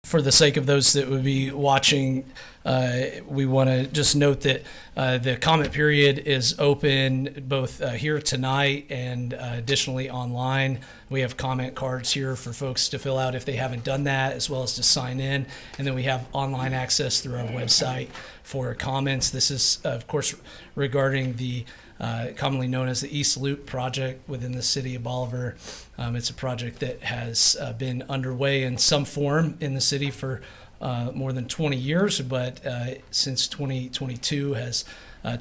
for the sake of those that would be watching, we want to just note that the comment period is open both here tonight and additionally online. We have comment cards here for folks to fill out if they haven't done that, as well as to sign in. And then we have online access through our website for comments. This is, of course, regarding the commonly known as the East Loop project within the city of Bolivar. It's a project that has been underway in some form in the city for more than 20 years, but since 2022 has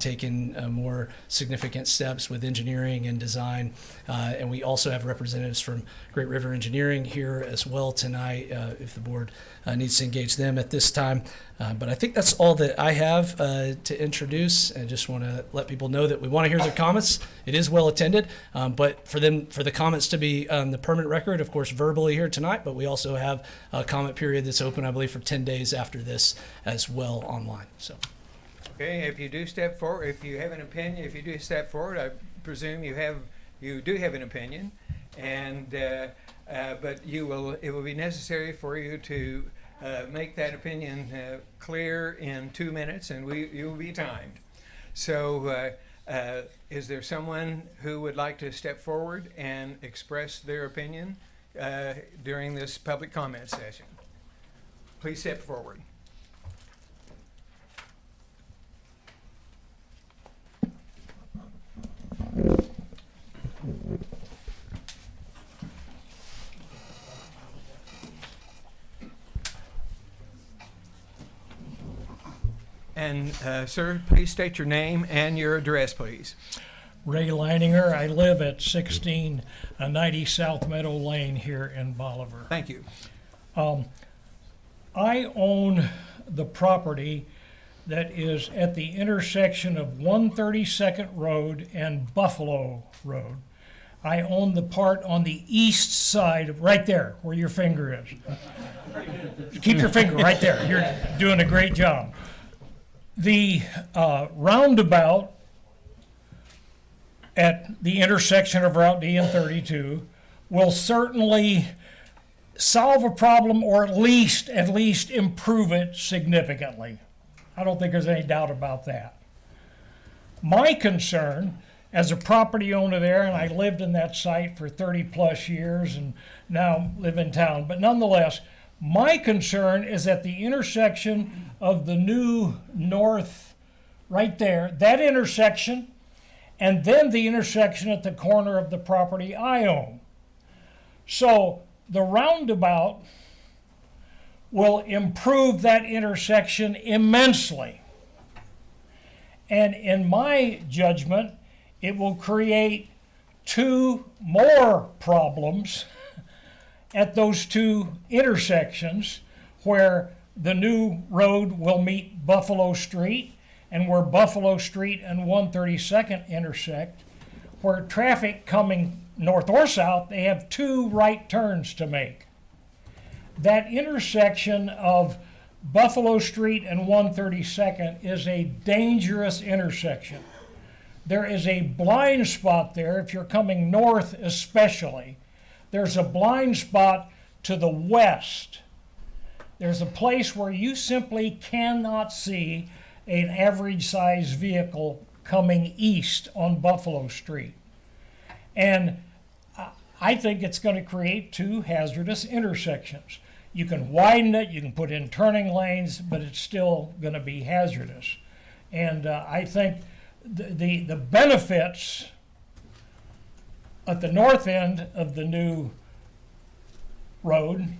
taken more significant steps with engineering and design. And we also have representatives from Great River Engineering here as well tonight, if the board needs to engage them at this time. But I think that's all that I have to introduce. I just want to let people know that we want to hear their comments. It is well attended, but for the comments to be on the permanent record, of course, verbally here tonight, but we also have a comment period that's open, I believe, for 10 days after this as well online. So. Okay, if you do step forward, if you have an opinion, if you do step forward, I presume you do have an opinion, and but it will be necessary for you to make that opinion clear in 2 minutes, and you will be timed. So, is there someone who would like to step forward and express their opinion during this public comment session? Please step forward. And sir, please state your name and your address, please. Ray Leininger. I live at 1690 South Meadow Lane here in Bolivar. Thank you. I own the property that is at the intersection of 132nd Road and Buffalo Road. I own the part on the east side, right there, where your finger is. Keep your finger right there. You're doing a great job. The roundabout at the intersection of Route D and 32 will certainly solve a problem, or at least improve it significantly. I don't think there's any doubt about that. My concern as a property owner there, and I lived in that site for 30 plus years and now live in town, but nonetheless, my concern is at the intersection of the new north, right there, that intersection, and then the intersection at the corner of the property I own. So the roundabout will improve that intersection immensely. And in my judgment, it will create 2 more problems at those 2 intersections, where the new road will meet Buffalo Street, and where Buffalo Street and 132nd intersect, where traffic coming north or south, they have 2 right turns to make. That intersection of Buffalo Street and 132nd is a dangerous intersection. There is a blind spot there, if you're coming north especially. There's a blind spot to the west. There's a place where you simply cannot see an average size vehicle coming east on Buffalo Street. And I think it's going to create 2 hazardous intersections. You can widen it, you can put in turning lanes, but it's still going to be hazardous. And I think the benefits at the north end of the new road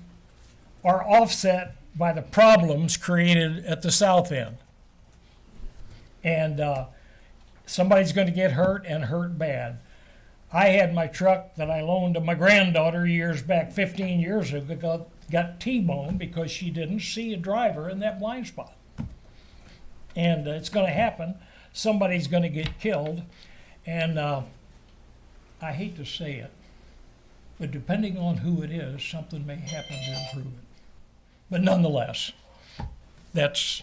are offset by the problems created at the south end. And somebody's going to get hurt, and hurt bad. I had my truck that I loaned to my granddaughter years back, 15 years ago, got T-boned because she didn't see a driver in that blind spot. And it's going to happen. Somebody's going to get killed. And I hate to say it, but depending on who it is, something may happen to improve it. But nonetheless, that's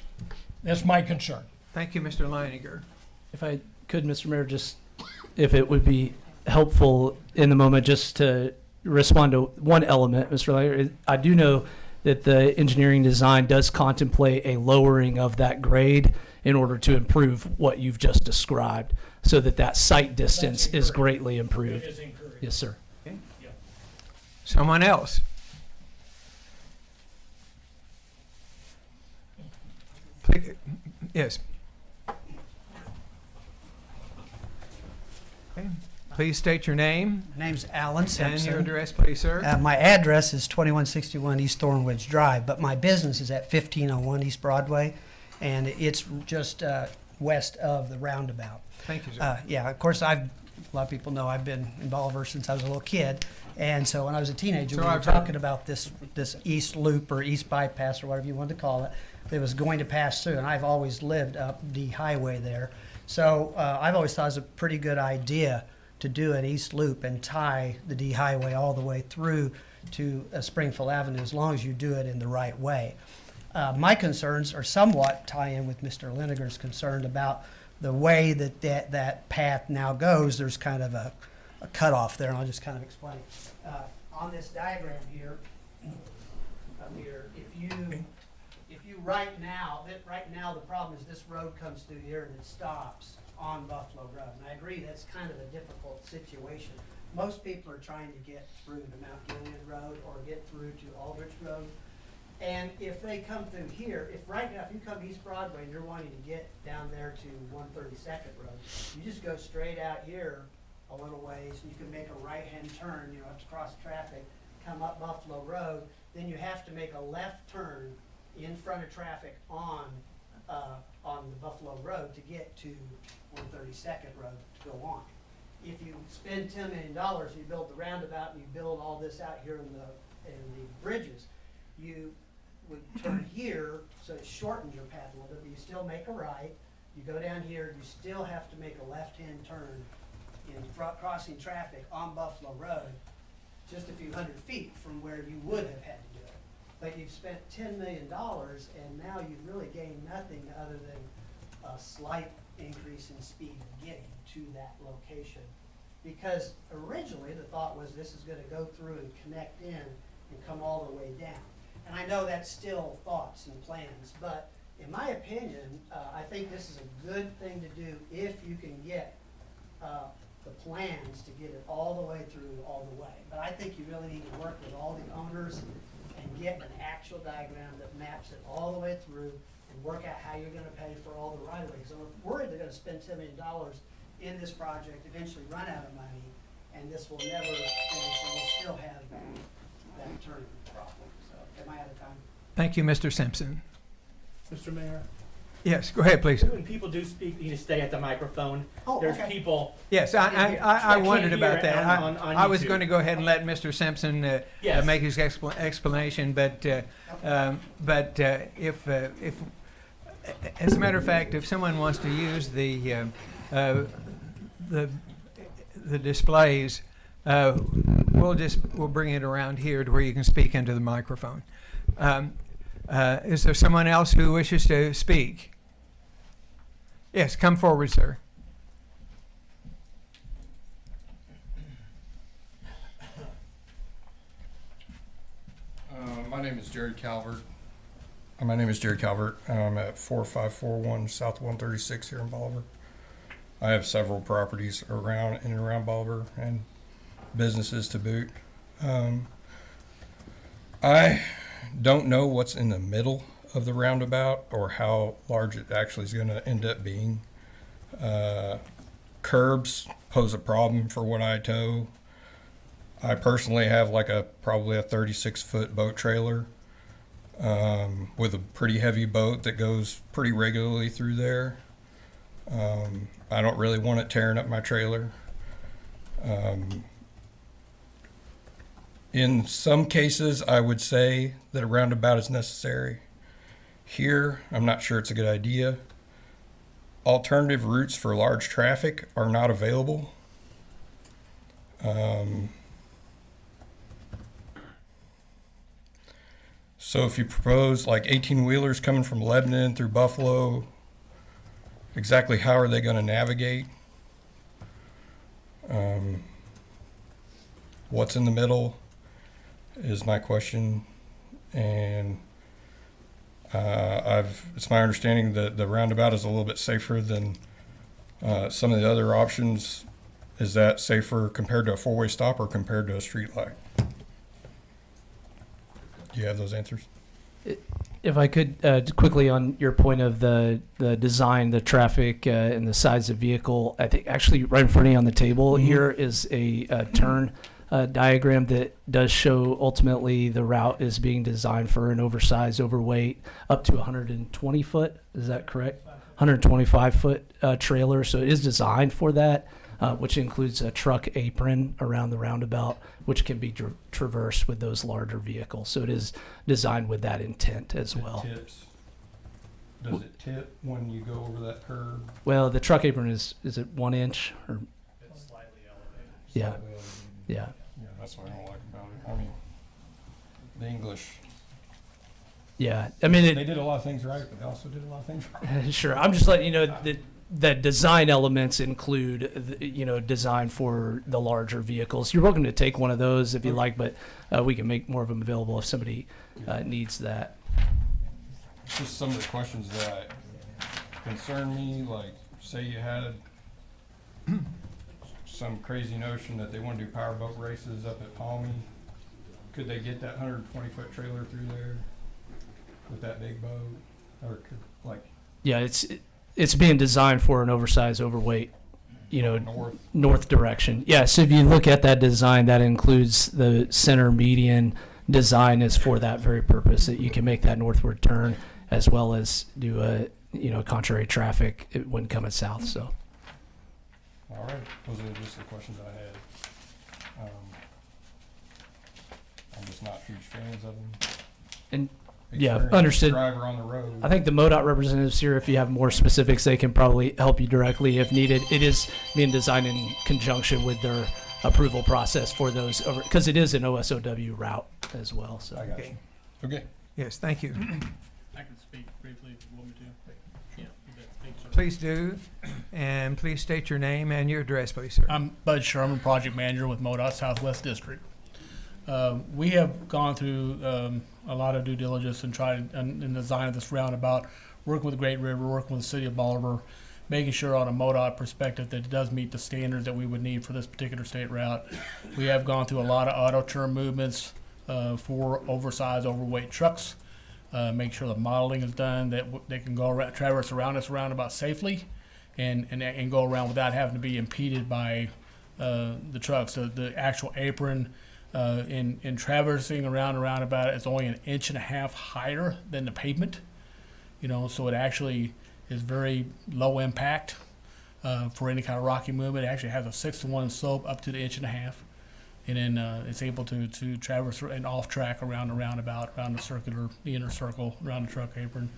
my concern. Thank you, Mr. Leininger. If I could, Mr. Mayor, just if it would be helpful in the moment just to respond to one element, Mr. Leininger. I do know that the engineering design does contemplate a lowering of that grade in order to improve what you've just described, so that that sight distance is encouraging. greatly It improved. is encouraging. Yes, sir. Someone else? Yes. Okay. Please state your name Name's Alan and your Simpson. address, please, sir. My address is 2161 East Thornwoods Drive, but my business is at 1501 East Broadway, and it's just west of the roundabout. Thank you, sir. Yeah, of course, a lot of people know I've been in Bolivar since I was a little kid, and so when I was a teenager, So we were I've heard. talking about this east loop or east bypass or whatever you wanted to call it, that was going to pass through, and I've always lived up the highway there. So I've always thought it was a pretty good idea to do an east loop and tie the D highway all the way through to Springfield Avenue, as long as you do it in the right way. My concerns are somewhat tie in with Mr. Liniger's concern about the way that path now goes. There's kind of a cutoff there, and I'll just kind of explain. On this diagram here, up here, if you right now the problem is this road comes through here and it stops on Buffalo Road. And I agree, that's kind of a difficult situation. Most people are trying to get through to Mount Gilead Road or get through to Aldrich Road. And if they come through here, if you come East Broadway and you're wanting to get down there to 132nd Road, you just go straight out here a little ways, and you can make a right-hand turn, you know, have to cross traffic, come up Buffalo Road, then you have to make a left turn in front of traffic on the Buffalo Road to get to 132nd Road to go on. If you spend $10 million and you build the roundabout and you build all this out here in the bridges, you would turn here, so it shortens your path a little bit, but you still make a right. You go down here, you still have to make a left-hand turn in crossing traffic on Buffalo Road, just a few hundred feet from where you would have had to do it. But you've spent $10 million, and now you've really gained nothing other than a slight increase in speed of getting to that location. Because originally the thought was this is going to go through and connect in and come all the way down. And I know that's still thoughts and plans, but in my opinion, I think this is a good thing to do if you can get the plans to get it all the way through all the way. But I think you really need to work with all the owners and get an actual diagram that maps it all the way through and work out how you're going to pay for all the right-of-way. Because I'm worried they're going to spend $10 million in this project, eventually run out of money, and this will never finish, and we'll still have that turning problem. So, am I out of time? Thank you, Mr. Simpson. Mr. Mayor, Yes, go ahead, please. when people do speak, you need to stay at the microphone. Oh, There's okay. people, Yes, I can't wondered hear about it that. on I was YouTube. going to go ahead and let Mr. Simpson Yes. make his explanation, but if as a matter of fact, if someone wants to use the displays, we'll bring it around here to where you can speak into the microphone. Is there someone else who wishes to speak? Yes, come forward, sir. My name is Jerry Calvert. I'm at 4541 South 136 here in Bolivar. I have several properties around in and around Bolivar and businesses to boot. I don't know what's in the middle of the roundabout or how large it actually is going to end up being. Curbs pose a problem for what I tow. I personally have probably a 36-foot boat trailer with a pretty heavy boat that goes pretty regularly through there. I don't really want it tearing up my trailer. In some cases, I would say that a roundabout is necessary. Here, I'm not sure it's a good idea. Alternative routes for large traffic are not available. So if you propose like 18-wheelers coming from Lebanon through Buffalo, exactly how are they going to navigate? What's in the middle is my question. and it's my understanding that the roundabout is a little bit safer than some of the other options. Is that safer compared to a four-way stop or compared to a street light? Do you have those answers? If I could, quickly on your point of the design, the traffic, and the size of vehicle, I think actually right in front of you on the table here is a turn diagram that does show ultimately the route is being designed for an oversized, overweight, up to 120 foot. Is that correct? 125 foot trailer. So it is designed for that, which includes a truck apron around the roundabout, which can be traversed with those larger vehicles. So it is designed with that intent as well. Does it tip when you go over that curve? Well, the truck apron is it 1 inch or? It's slightly elevated. Yeah, yeah. Yeah, that's what I don't like about it. I mean, the English, Yeah, I mean, they did a lot of things right, but they also did a lot of things wrong. sure. I'm just letting you know that design elements include, design for the larger vehicles. You're welcome to take one of those if you like, but we can make more of them available if somebody needs that. Just some of the questions that concern me, like say you had some crazy notion that they want to do powerboat races up at Palmy. Could they get that 120-foot trailer through there with that big boat? Or Yeah, it's being designed for an oversized, overweight, north direction. Yeah, so if you look at that design, that includes the center median design is for that very purpose, that you can make that northward turn as well as do a contrary traffic when coming south. So all right, those are just the questions I had. I'm just not huge fans of them. And yeah, Experienced understood. Driver on the road. I think the MoDOT representatives here, if you have more specifics, they can probably help you directly if needed. It is being designed in conjunction with their approval process for those, because it is an OSOW route as well. So I got you. Okay. Yes, thank you. I can speak briefly if you want me to. Yeah, you bet. Thanks, sir. Please do, and please state your name and your address, please, sir. I'm Bud Sherman, project manager with MoDOT Southwest District. We have gone through a lot of due diligence and tried in the design of this roundabout, working with Great River, working with the city of Bolivar, making sure on a MoDOT perspective that it does meet the standards that we would need for this particular state route. We have gone through a lot of auto turn movements for oversized, overweight trucks. Make sure the modeling is done, that they can go around, traverse around this roundabout safely and go around without having to be impeded by the trucks. So the actual apron in traversing around a roundabout is only 1.5 inches higher than the pavement, so it actually is very low impact for any kind of rocky movement. It actually has a 6-to-1 slope up to the 1.5 inches. And then it's able to traverse an off track around the roundabout, around the inner circle, around the truck apron.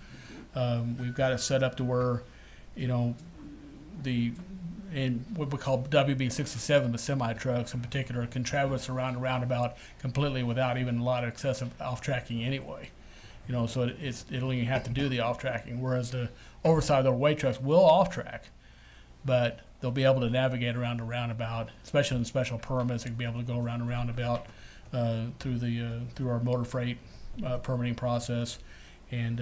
We've got it set up to where, in what we call WB67, the semi trucks in particular, can traverse around the roundabout completely without even a lot of excessive off tracking anyway. So it don't even have to do the off tracking. Whereas the oversized overweight trucks will off track, but they'll be able to navigate around the roundabout, especially in special permits. They'll be able to go around the roundabout through our motor freight permitting process, and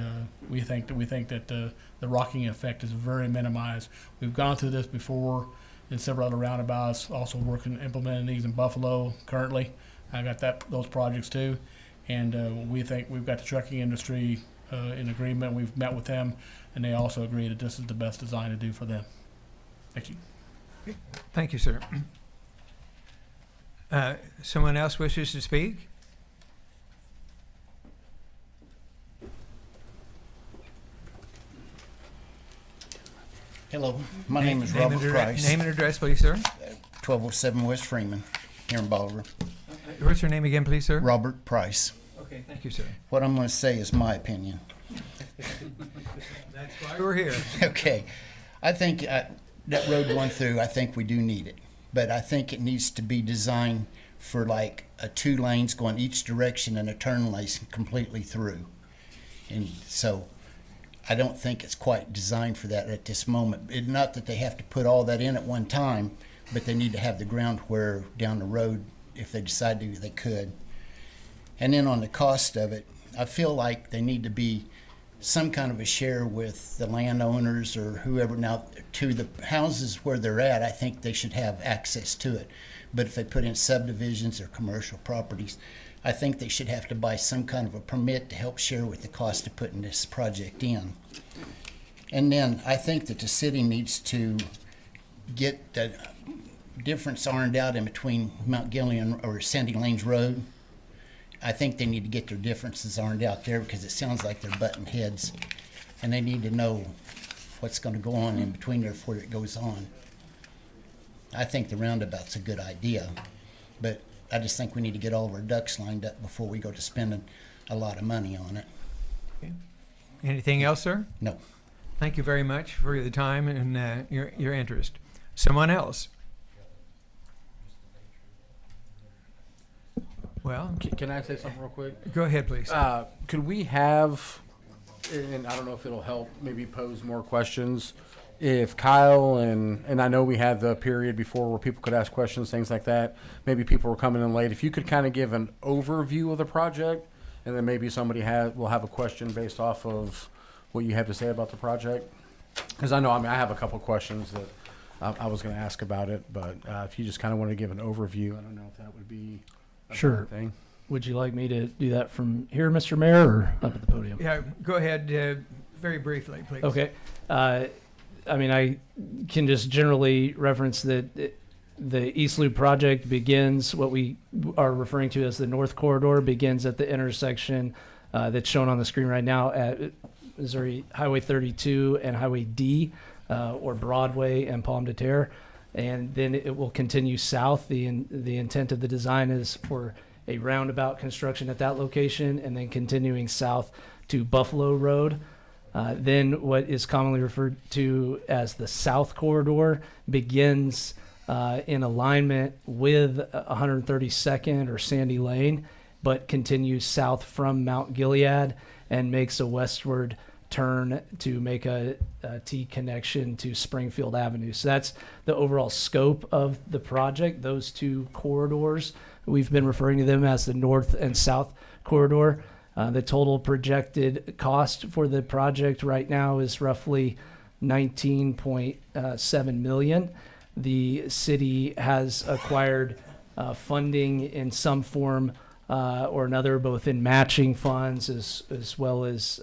we think that the rocking effect is very minimized. We've gone through this before in several other roundabouts. Also implementing these in Buffalo currently. I got those projects too, and we think we've got the trucking industry in agreement. We've met with them, and they also agree that this is the best design to do for them. Thank you. Thank you, sir. Someone else wishes to speak? Hello, my name is Robert Price, Name and address, please, sir. 1207 West Freeman, here in Bolivar. What's your name again, please, sir? Robert Price. Okay, thank you, sir. What I'm going to say is my opinion. That's why we're here. Okay, I think that road going through, I think we do need it. But I think it needs to be designed for like 2 lanes going each direction and a turn lane completely through. And so I don't think it's quite designed for that at this moment. Not that they have to put all that in at one time, but they need to have the ground where down the road, if they decide to, they could. And then on the cost of it, I feel like they need to be some kind of a share with the landowners or whoever. Now, to the houses where they're at, I think they should have access to it. But if they put in subdivisions or commercial properties, I think they should have to buy some kind of a permit to help share with the cost of putting this project in. And then I think that the city needs to get the difference ironed out in between Mount Gillian or Sandy Lanes Road. I think they need to get their differences ironed out there because it sounds like they're butting heads, and they need to know what's going to go on in between there before it goes on. I think the roundabout's a good idea, but I just think we need to get all of our ducks lined up before we go to spending a lot of money on it. Anything else, sir? No. Thank you very much for the time and your interest. Someone else? Well, Can I say something real quick? go ahead, please. Could we have, and I don't know if it'll help maybe pose more questions, if Kyle and I know we had the period before where people could ask questions, things like that. Maybe people were coming in late. If you could kind of give an overview of the project, and then maybe somebody will have a question based off of what you have to say about the project. Because I know, I have a couple questions that I was going to ask about it, but if you just kind of want to give an overview, I don't know if that would be a Sure. thing. Would you like me to do that from here, Mr. Mayor, or up at the podium? Yeah, go ahead very briefly, please. Okay. I mean, I can just generally reference that the East Loop project begins, what we are referring to as the North Corridor, begins at the intersection that's shown on the screen right now at Missouri Highway 32 and Highway D, or Broadway and Pomme de Terre. And then it will continue south. The intent of the design is for a roundabout construction at that location, and then continuing south to Buffalo Road. Then what is commonly referred to as the South Corridor begins in alignment with 132nd or Sandy Lane, but continues south from Mount Gilead and makes a westward turn to make a T connection to Springfield Avenue. So that's the overall scope of the project. Those two corridors, we've been referring to them as the North and South Corridor. The total projected cost for the project right now is roughly $19.7 million. The city has acquired funding in some form or another, both in matching funds as well as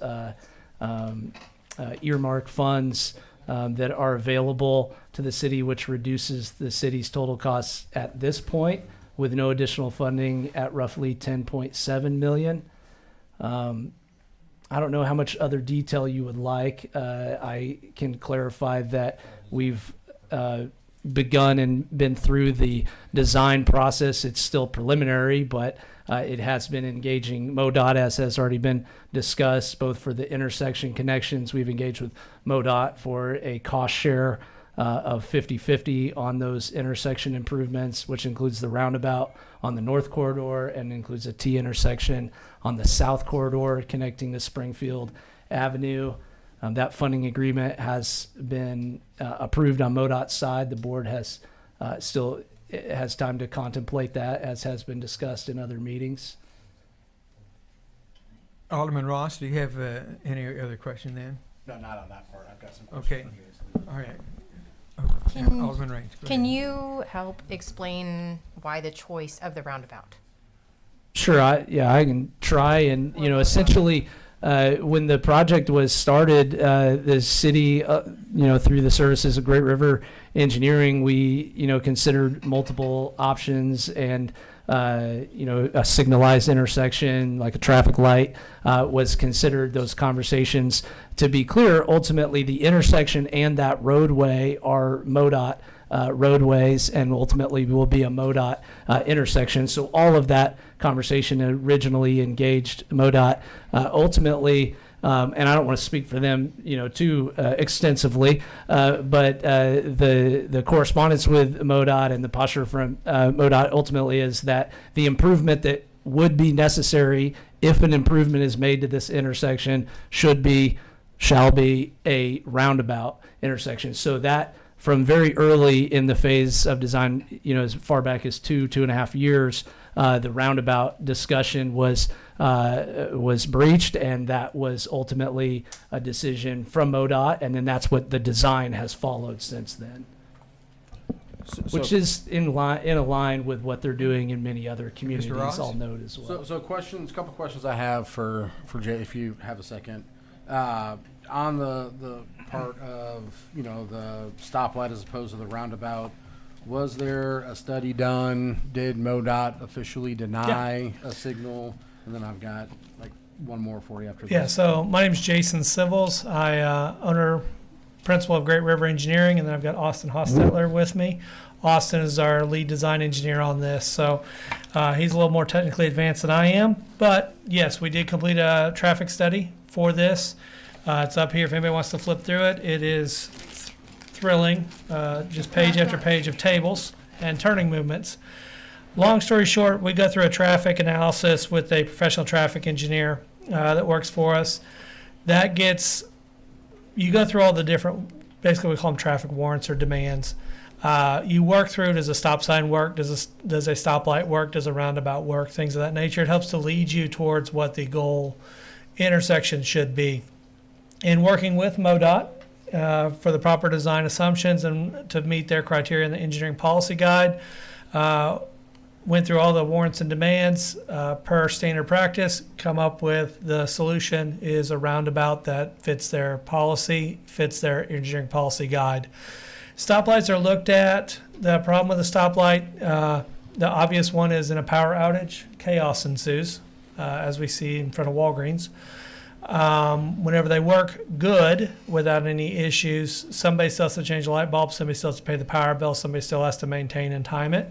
earmark funds that are available to the city, which reduces the city's total costs at this point, with no additional funding, at roughly $10.7 million. I don't know how much other detail you would like. I can clarify that we've begun and been through the design process. It's still preliminary, but it has been engaging MoDOT, as has already been discussed, both for the intersection connections. We've engaged with MoDOT for a cost share of 50-50 on those intersection improvements, which includes the roundabout on the North Corridor and includes a T intersection on the South Corridor connecting to Springfield Avenue. That funding agreement has been approved on MoDOT's side. The board has still has time to contemplate that, as has been discussed in other meetings. Alderman Ross, do you have any other question then? No, not on that part. I've got some Okay. questions. All right. Can- Alderman Raines. go Can ahead. you help explain why the choice of the roundabout? Sure, I can try. And, essentially, when the project was started, the city, through the services of Great River Engineering, we, considered multiple options, and, a signalized intersection, like a traffic light, was considered. Those conversations, to be clear, ultimately the intersection and that roadway are MoDOT roadways, and ultimately will be a MoDOT intersection. So all of that conversation originally engaged MoDOT. Ultimately, and I don't want to speak for them, too extensively, but the correspondence with MoDOT and the posture from MoDOT ultimately is that the improvement that would be necessary if an improvement is made to this intersection shall be a roundabout intersection. So that, from very early in the phase of design, as far back as 2.5 years, the roundabout discussion was breached, and that was ultimately a decision from MoDOT, and then that's what the design has followed since then, which is in line with what they're doing in many other communities. Ross? I'll note as well. So questions, a couple questions I have for Jay, if you have a second. On the part of, the stoplight as opposed to the roundabout, was there a study done? Did MoDOT officially deny a signal? And then I've got like one more for you after Yeah, this. so my name is Jason Civils. I owner, principal of Great River Engineering, and then I've got Austin Hostetler with me. Austin is our lead design engineer on this, so he's a little more technically advanced than I am. But yes, we did complete a traffic study for this. It's up here if anybody wants to flip through it. It is thrilling, just page after page of tables and turning movements. Long story short, we go through a traffic analysis with a professional traffic engineer that works for us. You go through all the different, basically we call them traffic warrants or demands. You work through, does a stop sign work? Does a stoplight work? Does a roundabout work? Things of that nature. It helps to lead you towards what the goal intersection should be. In working with MoDOT for the proper design assumptions and to meet their criteria in the engineering policy guide, went through all the warrants and demands per standard practice, come up with the solution is a roundabout that fits their policy, fits their engineering policy guide. Stoplights are looked at. The problem with the stoplight, the obvious one is in a power outage, chaos ensues, as we see in front of Walgreens. Whenever they work good without any issues, somebody still has to change the light bulb, somebody still has to pay the power bill, somebody still has to maintain and time it.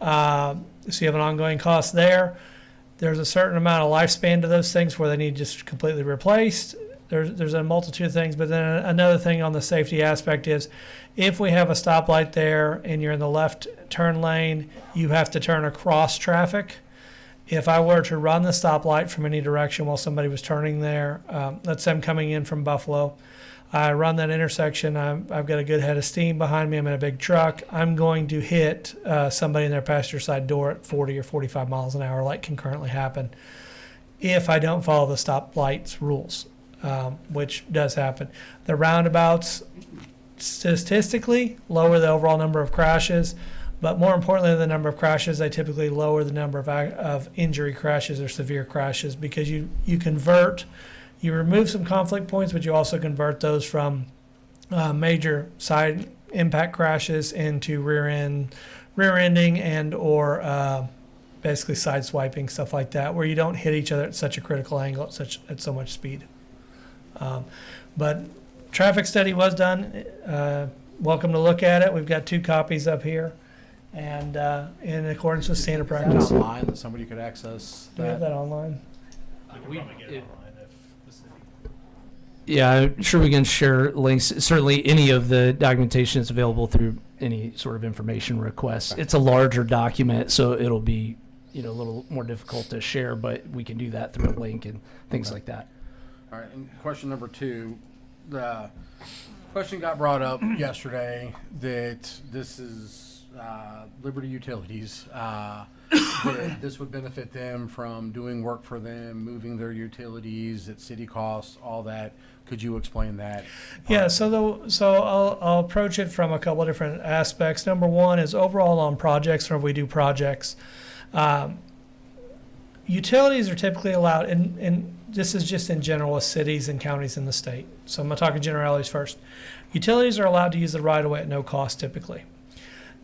So you have an ongoing cost there. There's a certain amount of lifespan to those things where they need just completely replaced. There's a multitude of things, but then another thing on the safety aspect is if we have a stoplight there and you're in the left turn lane, you have to turn across traffic. If I were to run the stoplight from any direction while somebody was turning there, let's say I'm coming in from Buffalo, I run that intersection, I've got a good head of steam behind me, I'm in a big truck, I'm going to hit somebody in their passenger side door at 40 or 45 miles an hour like can currently happen if I don't follow the stoplight's rules, which does happen. The roundabouts statistically lower the overall number of crashes, but more importantly than the number of crashes, they typically lower the number of injury crashes or severe crashes because you remove some conflict points, but you also convert those from major side impact crashes into rear-ending and or basically side swiping, stuff like that, where you don't hit each other at such a critical angle at so much speed. But traffic study was done. Welcome to look at it. We've got 2 copies up here. And in accordance with standard Is that practice. online that somebody could access Do we have that? that online? I could probably get it online if the city. Yeah, I'm sure we can share links. Certainly, any of the documentation is available through any sort of information request. It's a larger document, so it'll be, a little more difficult to share, but we can do that through a link and things like that. All right, and question number 2. The question got brought up yesterday that this is Liberty Utilities. That this would benefit them from doing work for them, moving their utilities at city costs, all that. Could you explain that? Yeah, so I'll approach it from a couple of different aspects. Number one is overall on projects, whenever we do projects, utilities are typically allowed, and this is just in general with cities and counties in the state. So I'm going to talk in generalities first. Utilities are allowed to use the right of way at no cost typically.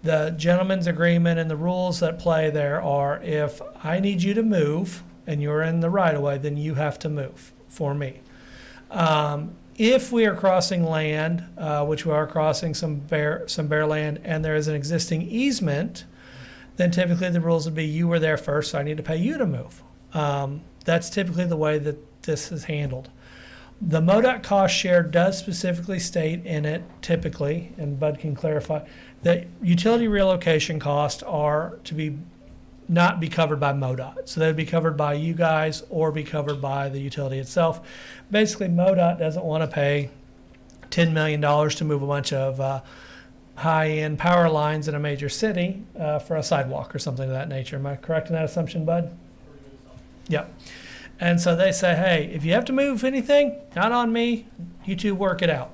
The gentleman's agreement and the rules that play there are if I need you to move and you're in the right of way, then you have to move for me. If we are crossing land, which we are crossing some bare land, and there is an existing easement, then typically the rules would be you were there first, so I need to pay you to move. That's typically the way that this is handled. The MoDOT cost share does specifically state in it, typically, and Bud can clarify, that utility relocation costs are to not be covered by MoDOT. So they would be covered by you guys or be covered by the utility itself. Basically, MoDOT doesn't want to pay $10 million to move a bunch of high-end power lines in a major city for a sidewalk or something of that nature. Am I correct in that assumption, Bud? Yep. And so they say, hey, if you have to move anything, not on me, you two work it out.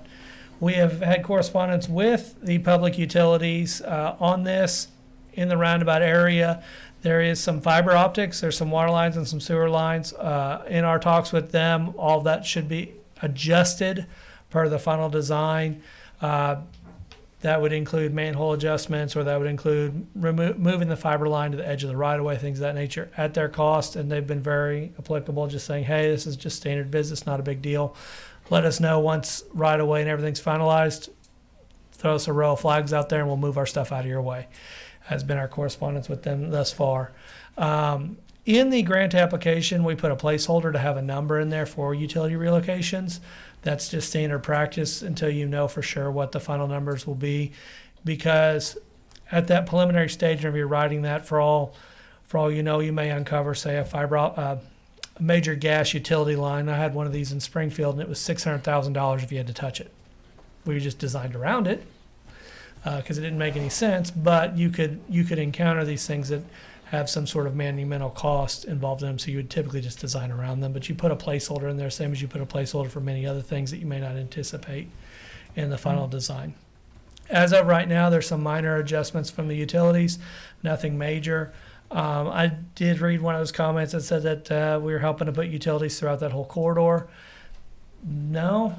We have had correspondence with the public utilities on this in the roundabout area. There is some fiber optics, there's some water lines and some sewer lines. In our talks with them, all of that should be adjusted per the final design. That would include manhole adjustments, or that would include moving the fiber line to the edge of the right-of-way, things of that nature, at their cost. And they've been very applicable, just saying, hey, this is just standard business, not a big deal. Let us know once right-of-way and everything's finalized. Throw us a row of flags out there and we'll move our stuff out of your way. Has been our correspondence with them thus far. In the grant application, we put a placeholder to have a number in there for utility relocations. That's just standard practice until you know for sure what the final numbers will be, because at that preliminary stage, whenever you're writing that, for all you know, you may uncover, say, a major gas utility line. I had one of these in Springfield, and it was $600,000 if you had to touch it. We just designed around it because it didn't make any sense. But you could encounter these things that have some sort of monumental cost involved in them, so you would typically just design around them. But you put a placeholder in there, same as you put a placeholder for many other things that you may not anticipate in the final design. As of right now, there's some minor adjustments from the utilities, nothing major. I did read one of those comments that said that we were helping to put utilities throughout that whole corridor. No,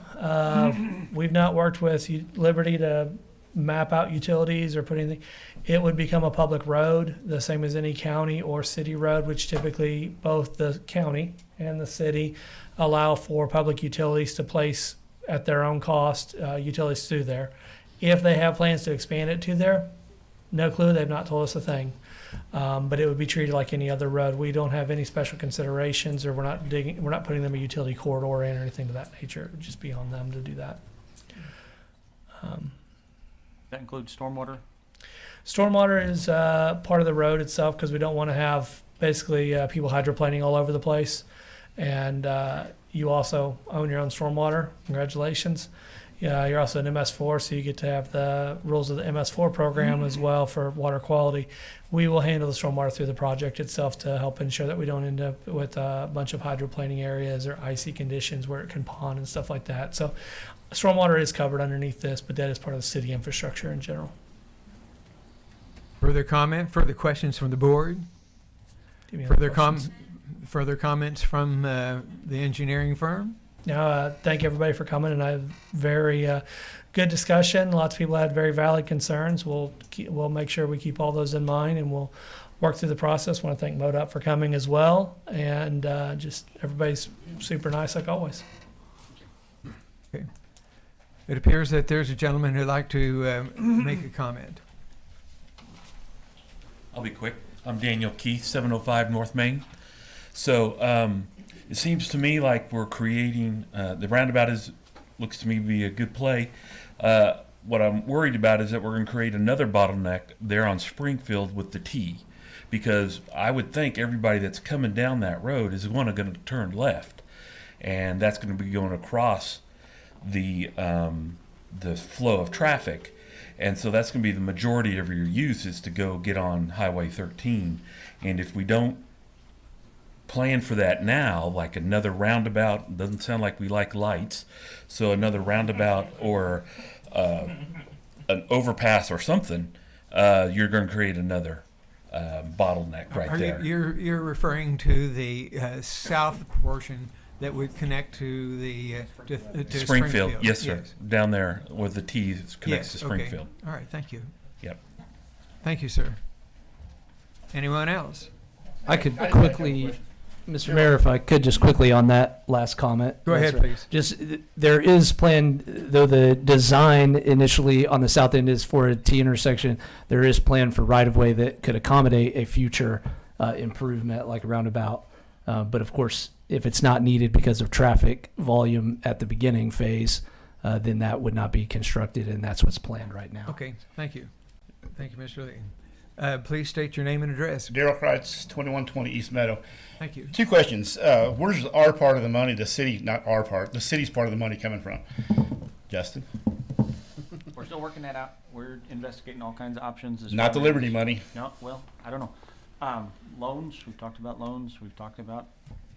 we've not worked with Liberty to map out utilities or put anything. It would become a public road, the same as any county or city road, which typically both the county and the city allow for public utilities to place at their own cost utilities through there. If they have plans to expand it to there, no clue. They've not told us a thing. But it would be treated like any other road. We don't have any special considerations, or we're not putting them a utility corridor in or anything of that nature. It would just be on them to do that. That includes stormwater? Stormwater is part of the road itself, because we don't want to have basically people hydroplaning all over the place. And you also own your own stormwater. Congratulations. You're also an MS4, so you get to have the rules of the MS4 program as well for water quality. We will handle the stormwater through the project itself to help ensure that we don't end up with a bunch of hydroplaning areas or icy conditions where it can pond and stuff like that. So stormwater is covered underneath this, but that is part of the city infrastructure in general. Further comment, further questions from the board? Do you have any questions? Further comments from the engineering firm? No, thank everybody for coming, and I have very good discussion. Lots of people had very valid concerns. We'll make sure we keep all those in mind, and we'll work through the process. Want to thank MoDOT for coming as well, and just everybody's super nice like always. Okay. It appears that there's a gentleman who'd like to make a comment. I'll be quick. I'm Daniel Keith, 705 North Main. So it seems to me like we're creating, the roundabout looks to me to be a good play. What I'm worried about is that we're going to create another bottleneck there on Springfield with the T, because I would think everybody that's coming down that road is going to turn left, and that's going to be going across the flow of traffic. And so that's going to be the majority of your use is to go get on Highway 13. And if we don't plan for that now, like another roundabout, doesn't sound like we like lights, so another roundabout or an overpass or something, you're going to create another bottleneck right there. You're referring to the south portion that would connect to the to Springfield. Yes, sir. Yes. Down there where the T connects to Springfield. Okay. All right, thank you. Yep. Thank you, sir. Anyone else? I could quickly, Mr. Mayor, if I could just quickly on that last comment. Go ahead, please. Just, there is planned, though the design initially on the south end is for a T intersection, there is planned for right-of-way that could accommodate a future improvement like a roundabout. But of course, if it's not needed because of traffic volume at the beginning phase, then that would not be constructed, and that's what's planned right now. Okay, thank you. Thank you, Mr. Lee. Please state your name and address. Daryl Kreitz, 2120 East Meadow. Thank you. Two questions. Where's our part of the money, the city, not our part, the city's part of the money coming from? Justin? We're still working that out. We're investigating all kinds of options. Not the far Liberty as- money. No, well, I don't know. Loans, we've talked about loans. We've talked about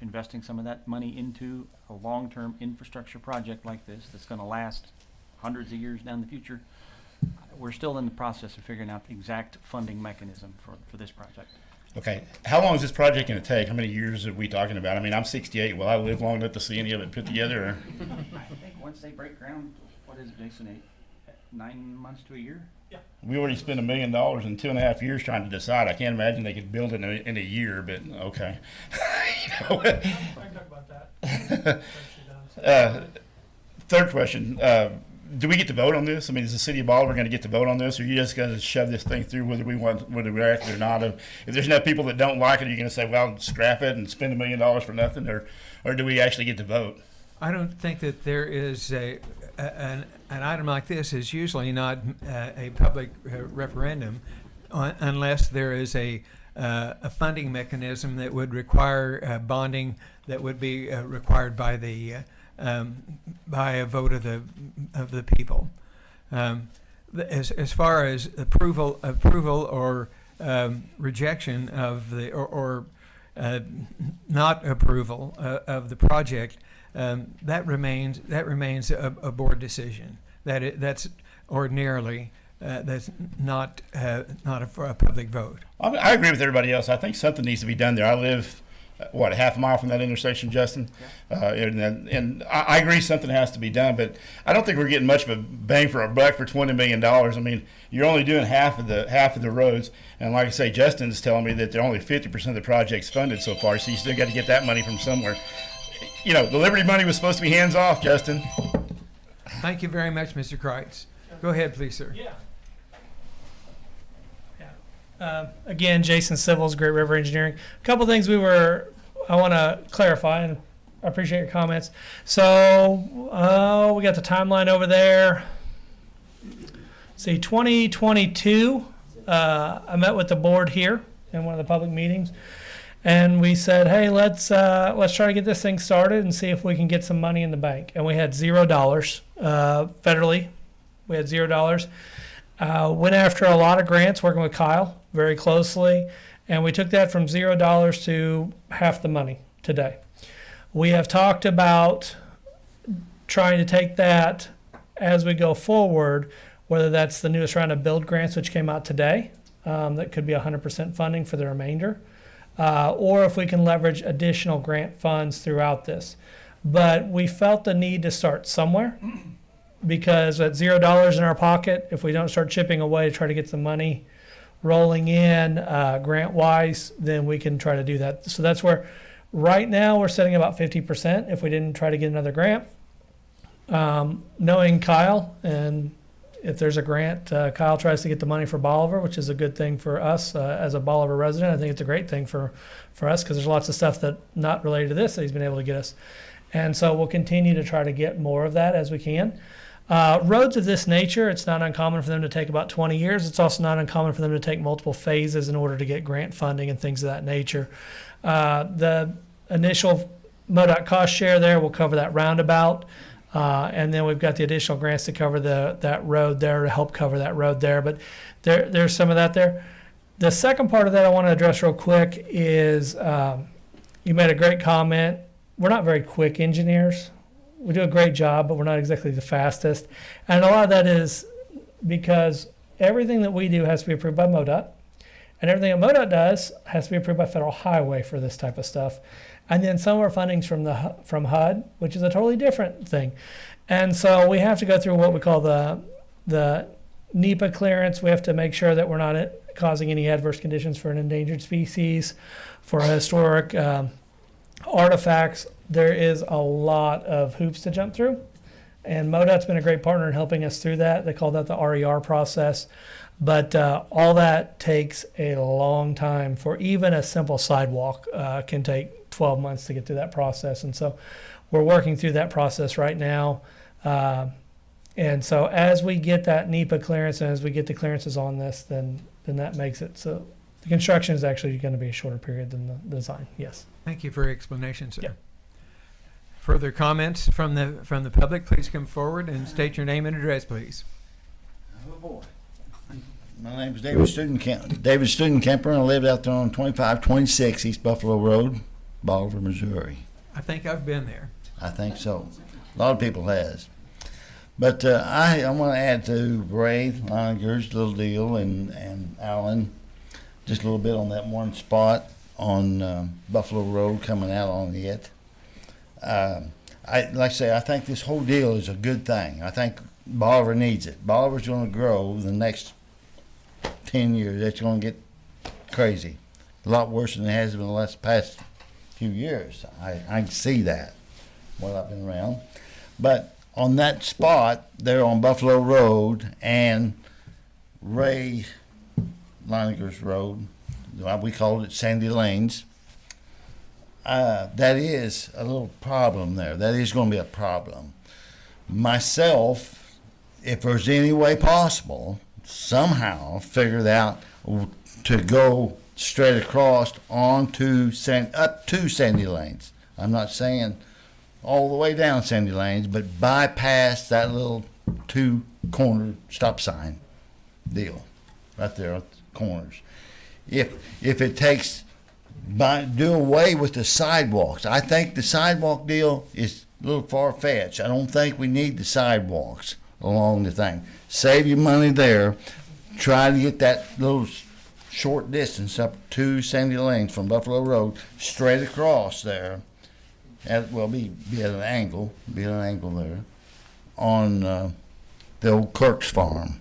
investing some of that money into a long-term infrastructure project like this that's gonna last hundreds of years down the future. We're still in the process of figuring out the exact funding mechanism for this project. Okay, how long is this project going to take? How many years are we talking about? I mean, I'm 68. Will I live long enough to see any of it put together? Or? I think once they break ground, what is it, Jason, 9 months to a year? We already spent $1 million in 2.5 years trying to decide. I can't imagine they could build it in a year, but okay. You know, I can talk about that. third question. Do we get to vote on this? I mean, is the city of Bolivar going to get to vote on this, or are you just going to shove this thing through whether we like it or not? If there's enough people that don't like it, are you going to say, well, scrap it and spend $1 million for nothing, or do we actually get to vote? I don't think that there is an item like this is usually not a public referendum unless there is a funding mechanism that would require bonding that would be required by by a vote of the people. As far as approval or rejection of the or not approval of the project, that remains a board decision. That's ordinarily that's not for a public vote. I agree with everybody else. I think something needs to be done there. I live, a half a mile from that intersection, Justin? And I agree something has to be done, but I don't think we're getting much of a bang for our buck for $20 million. I mean, you're only doing half of the roads, and like I say, Justin's telling me that they're only 50% of the project's funded so far, so you still got to get that money from somewhere. You know, the Liberty money was supposed to be hands off, Justin. Thank you very much, Mr. Kreitz. Go ahead, please, sir. Again, Jason Civils, Great River Engineering. A couple things I want to clarify, and I appreciate your comments. So we got the timeline over there. See, 2022, I met with the board here in one of the public meetings, and we said, hey, let's try to get this thing started and see if we can get some money in the bank. And we had $0 federally. We had $0. Went after a lot of grants, working with Kyle very closely, and we took that from $0 to half the money today. We have talked about trying to take that as we go forward, whether that's the newest round of build grants, which came out today, that could be 100% funding for the remainder, or if we can leverage additional grant funds throughout this. But we felt the need to start somewhere, because at $0 in our pocket, if we don't start chipping away to try to get some money rolling in grant-wise, then we can try to do that. So that's where right now we're setting about 50% if we didn't try to get another grant. Knowing Kyle, and if there's a grant, Kyle tries to get the money for Bolivar, which is a good thing for us as a Bolivar resident. I think it's a great thing for us, because there's lots of stuff that not related to this that he's been able to get us. And so we'll continue to try to get more of that as we can. Roads of this nature, it's not uncommon for them to take about 20 years. It's also not uncommon for them to take multiple phases in order to get grant funding and things of that nature. The initial MoDOT cost share there will cover that roundabout. And then we've got the additional grants to cover that road there, to help cover that road there. But there's some of that there. The second part of that I want to address real quick is you made a great comment. We're not very quick engineers. We do a great job, but we're not exactly the fastest. And a lot of that is because everything that we do has to be approved by MoDOT. And everything that MoDOT does has to be approved by Federal Highway for this type of stuff. And then some of our funding's from HUD, which is a totally different thing. And so we have to go through what we call the NEPA clearance. We have to make sure that we're not causing any adverse conditions for an endangered species, for historic artifacts. There is a lot of hoops to jump through, and MoDOT's been a great partner in helping us through that. They call that the RER process, but all that takes a long time. For even a simple sidewalk can take 12 months to get through that process, and so we're working through that process right now. And so as we get that NEPA clearance and as we get the clearances on this, then that makes it so the construction is actually going to be a shorter period than the design. Yes. Thank you for your explanation, sir. Yeah. Further comments from the public, please come forward and state your name and address, please. My name is David Studenkemper, and I lived out there on 2526 East Buffalo Road, Bolivar, Missouri. I think I've been there. I think so. A lot of people has. But I want to add to Ray Leininger's little deal and Alan, just a little bit on that one spot on Buffalo Road coming out on it. Like I say, I think this whole deal is a good thing. I think Bolivar needs it. Bolivar's going to grow the next 10 years. It's going to get crazy. A lot worse than it has been the past few years. I can see that while I've been around. But on that spot there on Buffalo Road and Ray Leininger's Road, we called it Sandy Lanes, that is a little problem there. That is going to be a problem. Myself, if there's any way possible, somehow figured out to go straight across up to Sandy Lanes. I'm not saying all the way down Sandy Lanes, but bypass that little two-corner stop sign deal right there at the corners. If it takes do away with the sidewalks, I think the sidewalk deal is a little far-fetched. I don't think we need the sidewalks along the thing. Save your money there. Try to get that little short distance up to Sandy Lanes from Buffalo Road straight across there. Be at an angle there on the old Clerk's farm.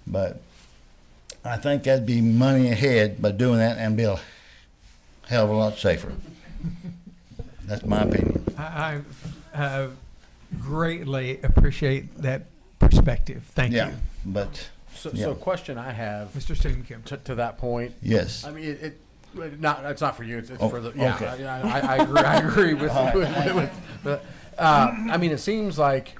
But I think that'd be money ahead by doing that and be a hell of a lot safer. That's my opinion. I greatly appreciate that perspective. Thank you. But So question I have, Mr. Studenkemper. to that point. Yes. I mean, it's not for you. It's Oh, for the. okay. I agree. I agree with. I mean, it seems like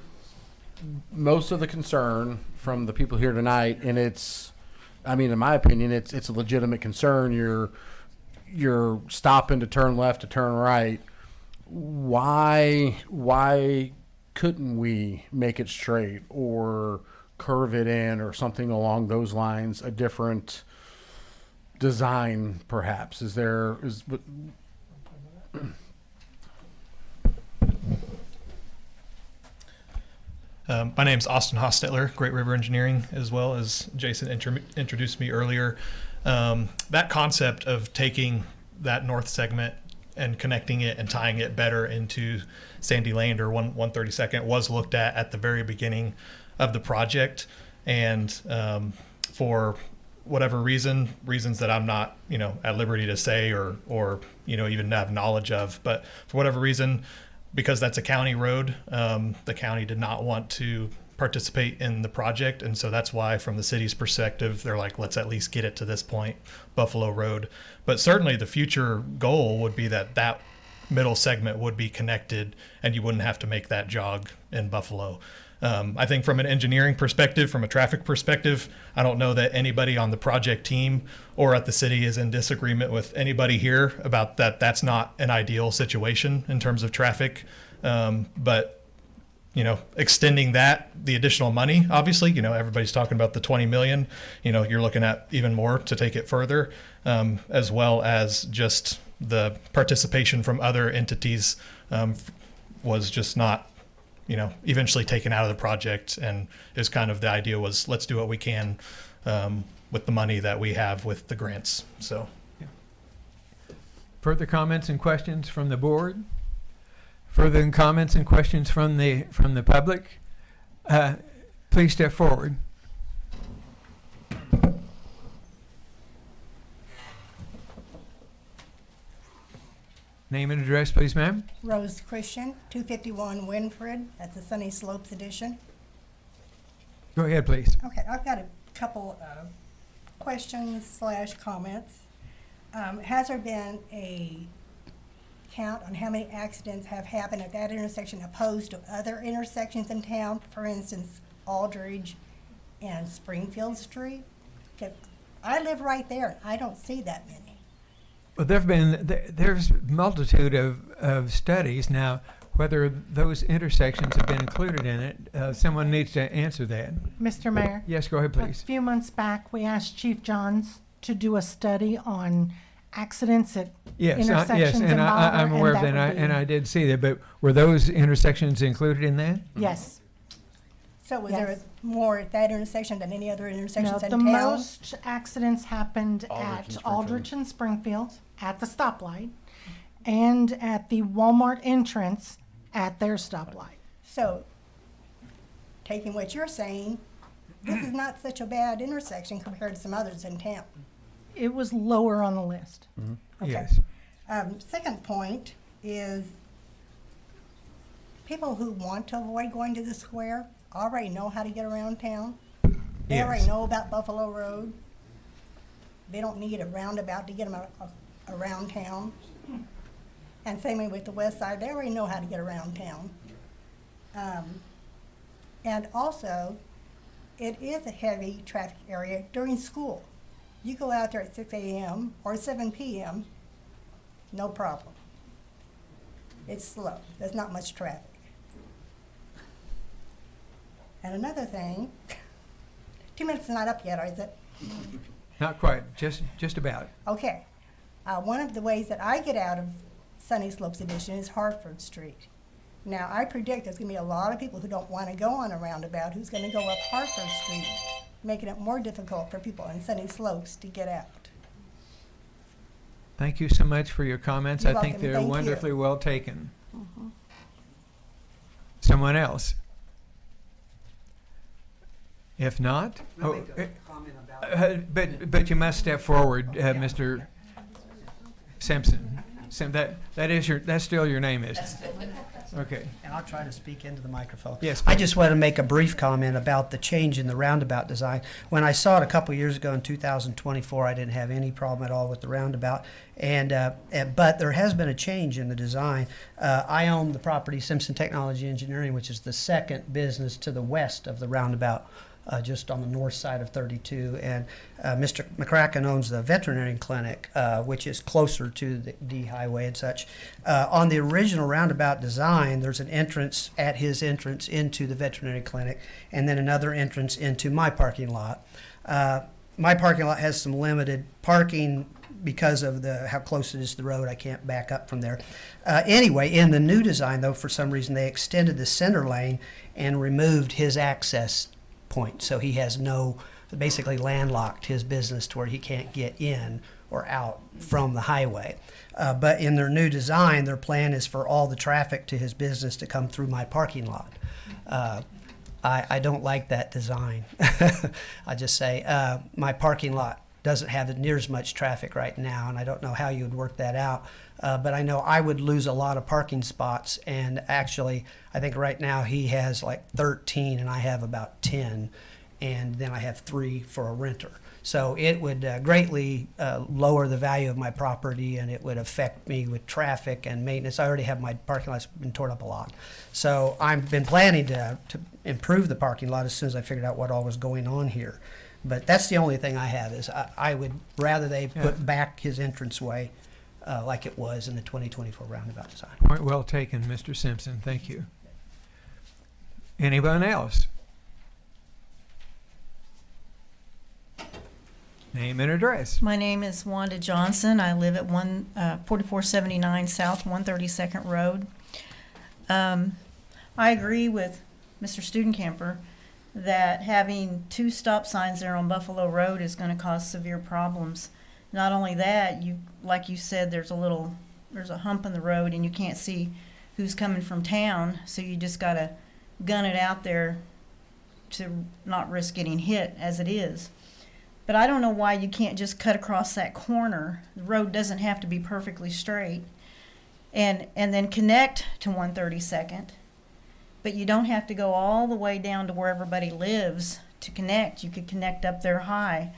most of the concern from the people here tonight, and it's, I mean, in my opinion, it's a legitimate concern. You're stopping to turn left to turn right. Why couldn't we make it straight or curve it in or something along those lines? A different design, perhaps. My name's Austin Hostetler, Great River Engineering, as well as Jason introduced me earlier. That concept of taking that north segment and connecting it and tying it better into Sandy Lane or 132nd was looked at the very beginning of the project. And for whatever reasons that I'm not, at liberty to say or even have knowledge of, but for whatever reason, because that's a county road, the county did not want to participate in the project. And so that's why, from the city's perspective, they're like, let's at least get it to this point, Buffalo Road. But certainly the future goal would be that middle segment would be connected and you wouldn't have to make that jog in Buffalo. I think from an engineering perspective, from a traffic perspective, I don't know that anybody on the project team or at the city is in disagreement with anybody here about that. That's not an ideal situation in terms of traffic. But extending the additional money, obviously, everybody's talking about the 20 million, you're looking at even more to take it further, as well as just the participation from other entities was just not, eventually taken out of the project. And is kind of the idea was, let's do what we can with the money that we have with the grants. So, Further comments and questions from the board? Further comments and questions from the public? Please step forward. Name and address, please, ma'am. Rose Christian, 251 Winfred. That's the Sunny Slopes edition. Go ahead, please. Okay, I've got a couple of questions / comments. Has there been a count on how many accidents have happened at that intersection opposed to other intersections in town? For instance, Aldridge and Springfield Street? 'Cause I live right there, and I don't see that many. Well, there's multitude of studies. Now, whether those intersections have been included in it. Someone needs to answer that. Mr. Mayor? Yes, go ahead, please. A few months back, we asked Chief Johns to do a study on accidents at Yes, intersections in and Bolivar, I'm aware of that, would be- and I did see that, but were those intersections included in that? Yes. So was Yes. there more at that intersection than any other No, intersections in the town? most accidents happened Aldrich and at Springfield. Aldrich and Springfield, at the stoplight, and at the Walmart entrance at their stoplight. So, taking what you're saying, this is not such a bad intersection compared to some others in town. It was lower on the list. Okay. Yes. Second point is people who want to avoid going to the square already know how to get around town. They already Yes. know about Buffalo Road. They don't need a roundabout to get them around town. And same way with the west side, they already know how to get around town. And also, it is a heavy traffic area during school. You go out there at 6 a.m. or 7 p.m., no problem. It's slow. There's not much traffic. And another thing, 2 minutes is not up yet, or is it? Not quite, just about. Okay. One of the ways that I get out of Sunny Slopes Edition is Hartford Street. Now, I predict there's going to be a lot of people who don't want to go on a roundabout who's going to go up Hartford Street, making it more difficult for people in Sunny Slopes to get out. Thank you so much for your comments. You're I think welcome. they're Thank you. wonderfully well taken. Someone else? If not, but you must step forward, Mr. Simpson. That's still your name, is it? Okay. And I'll try to speak into the microphone. Yes, I please. just want to make a brief comment about the change in the roundabout design. When I saw it a couple years ago in 2024, I didn't have any problem at all with the roundabout. But there has been a change in the design. I own the property Simpson Technology Engineering, which is the second business to the west of the roundabout. Just on the north side of 32, and Mr. McCracken owns the veterinary clinic, which is closer to the D highway and such. On the original roundabout design, there's an entrance at his entrance into the veterinary clinic, and then another entrance into my parking lot. My parking lot has some limited parking because of how close it is to the road. I can't back up from there. Anyway, in the new design, though, for some reason, they extended the center lane and removed his access point. So he has basically landlocked his business to where he can't get in or out from the highway. But in their new design, their plan is for all the traffic to his business to come through my parking lot. I don't like that design. I just say my parking lot doesn't have near as much traffic right now, and I don't know how you would work that out. But I know I would lose a lot of parking spots, and actually, I think right now he has like 13, and I have about 10, and then I have 3 for a renter. So it would greatly lower the value of my property, and it would affect me with traffic and maintenance. I already have my parking lot's been torn up a lot. So I've been planning to improve the parking lot as soon as I figured out what all was going on here. But that's the only thing I have is I would rather they put back his entranceway like it was in the 2024 roundabout design. Point well taken, Mr. Simpson. Thank you. Anyone else? Name and address. My name is Wanda Johnson. I live at 4479 South 132nd Road. I agree with Mr. Studencamper that having 2 stop signs there on Buffalo Road is going to cause severe problems. Not only that, like you said, there's a hump in the road and you can't see who's coming from town, so you just got to gun it out there to not risk getting hit as it is. But I don't know why you can't just cut across that corner. The road doesn't have to be perfectly straight. And then connect to 132nd. But you don't have to go all the way down to where everybody lives to connect. You could connect up there high.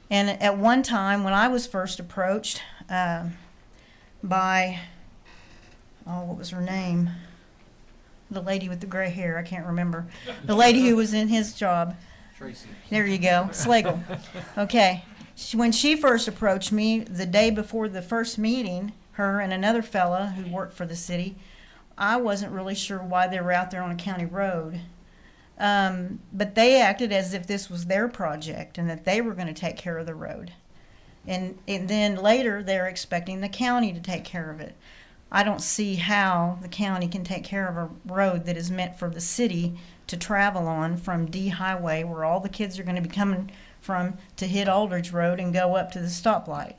And at one time, when I was first approached by, what was her name? The lady with the gray hair, I can't remember. The lady who was in his job. Tracy. There you go, Slagle. Okay. When she first approached me, the day before the first meeting, her and another fella who worked for the city I wasn't really sure why they were out there on a county road. But they acted as if this was their project and that they were going to take care of the road. And then later they're expecting the county to take care of it. I don't see how the county can take care of a road that is meant for the city to travel on from D Highway, where all the kids are going to be coming from, to hit Aldridge Road and go up to the stoplight.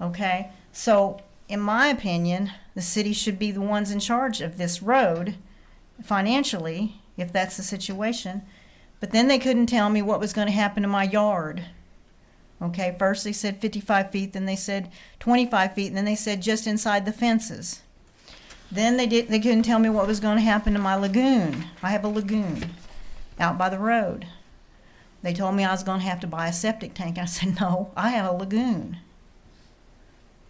Okay? So, in my opinion, the city should be the ones in charge of this road financially, if that's the situation. But then they couldn't tell me what was going to happen to my yard. Okay, first they said 55 feet, then they said 25 feet, and then they said just inside the fences. Then they couldn't tell me what was going to happen to my lagoon. I have a lagoon out by the road. They told me I was going to have to buy a septic tank. I said, no, I have a lagoon.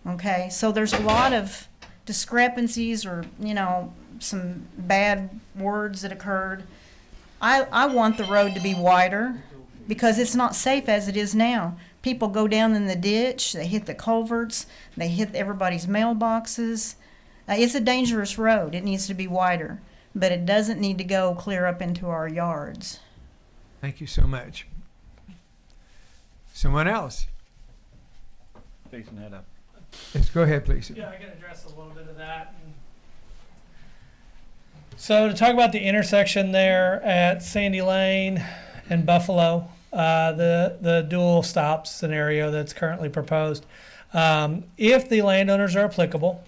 Okay, so there's a lot of discrepancies, or, you know, some bad words that occurred. I want the road to be wider because it's not safe as it is now. People go down in the ditch, they hit the culverts, they hit everybody's mailboxes. It's a dangerous road. It needs to be wider, but it doesn't need to go clear up into our yards. Thank you so much. Someone else? Jason had a. Yes, go ahead, please. Yeah, I can address a little bit of that. So to talk about the intersection there at Sandy Lane and Buffalo, the dual stop scenario that's currently proposed, if the landowners are applicable,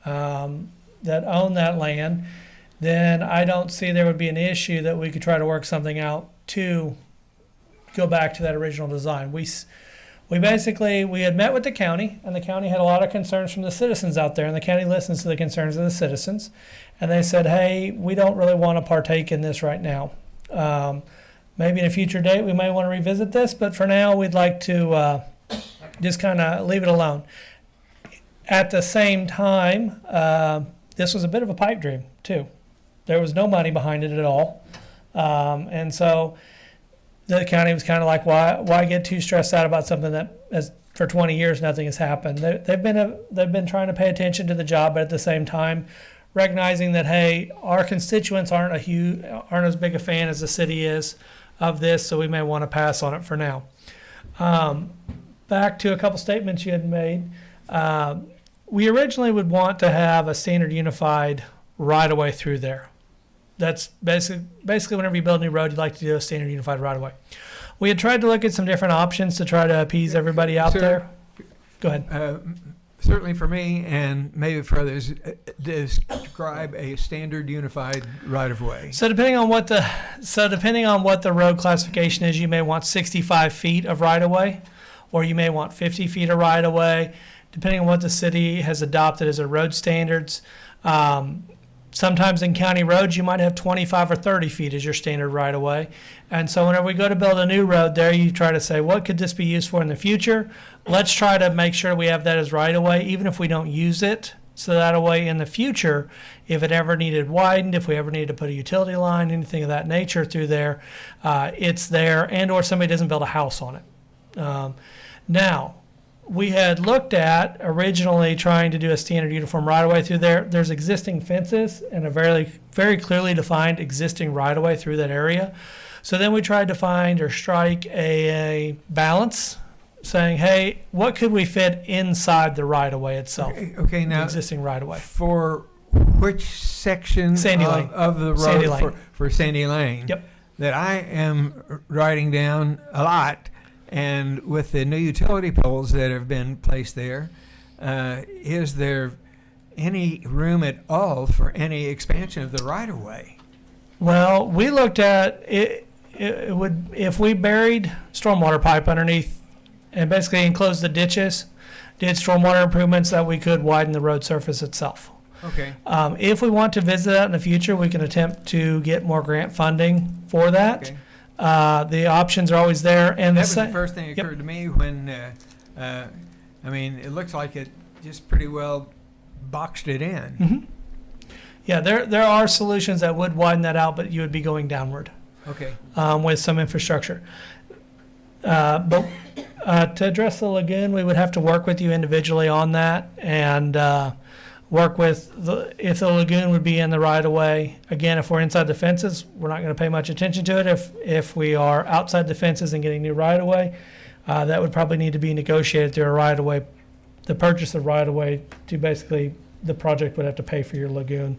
that own that land, then I don't see there would be an issue that we could try to work something out to go back to that original design. We had met with the county, and the county had a lot of concerns from the citizens out there, and the county listens to the concerns of the citizens, and they said, hey, we don't really want to partake in this right now. Maybe in a future date we might want to revisit this, but for now we'd like to just kind of leave it alone. At the same time, this was a bit of a pipe dream too. There was no money behind it at all, and so the county was kind of like, why get too stressed out about something that has, for 20 years nothing has happened. They've been trying to pay attention to the job, but at the same time recognizing that, hey, our constituents aren't as big a fan as the city is of this, so we may want to pass on it for now. Back to a couple statements you had made. We originally would want to have a standard unified right-of-way through there. That's basically whenever you build a new road, you'd like to do a standard unified right-of-way. We had tried to look at some different options to try to appease everybody out there. Go ahead. Certainly for me, and maybe for others, describe a standard unified right-of-way. So depending on what the road classification is, you may want 65 feet of right-of-way, or you may want 50 feet of right-of-way, depending on what the city has adopted as a road standards. Sometimes in county roads, you might have 25 or 30 feet as your standard right-of-way. And so whenever we go to build a new road there, you try to say, what could this be used for in the future? Let's try to make sure we have that as right-of-way, even if we don't use it. So that way in the future, if it ever needed widened, if we ever needed to put a utility line, anything of that nature through there, it's there, and or somebody doesn't build a house on it. Now, we had looked at originally trying to do a standard uniform right-of-way through there. There's existing fences and a very, very clearly defined existing right-of-way through that area. So then we tried to find or strike a balance, saying, hey, what could we fit inside the right-of-way itself? Okay, now, the existing right-of-way. For which section Sandy Lane. Of the road Sandy Lane. For Sandy Lane? Yep. That I am writing down a lot. And with the new utility poles that have been placed there, is there any room at all for any expansion of the right-of-way? Well, we looked at it. It would, if we buried stormwater pipe underneath and basically enclosed the ditches, did stormwater improvements, that we could widen the road surface itself. Okay. If we want to visit that in the future, we can attempt to get more grant funding for that. Okay. The options are always there. And that was the first thing that occurred to me when, I mean, it looks like it just pretty well boxed it in. Mm-hmm. Yeah, there are solutions that would widen that out, but you would be going downward. Okay. With some infrastructure. But to address the lagoon, we would have to work with you individually on that. And work with if the lagoon would be in the right of way. Again, if we're inside the fences, we're not going to pay much attention to it. If we are outside the fences and getting new right of way, that would probably need to be negotiated through a right of way, the purchase of right of way to basically the project would have to pay for your lagoon.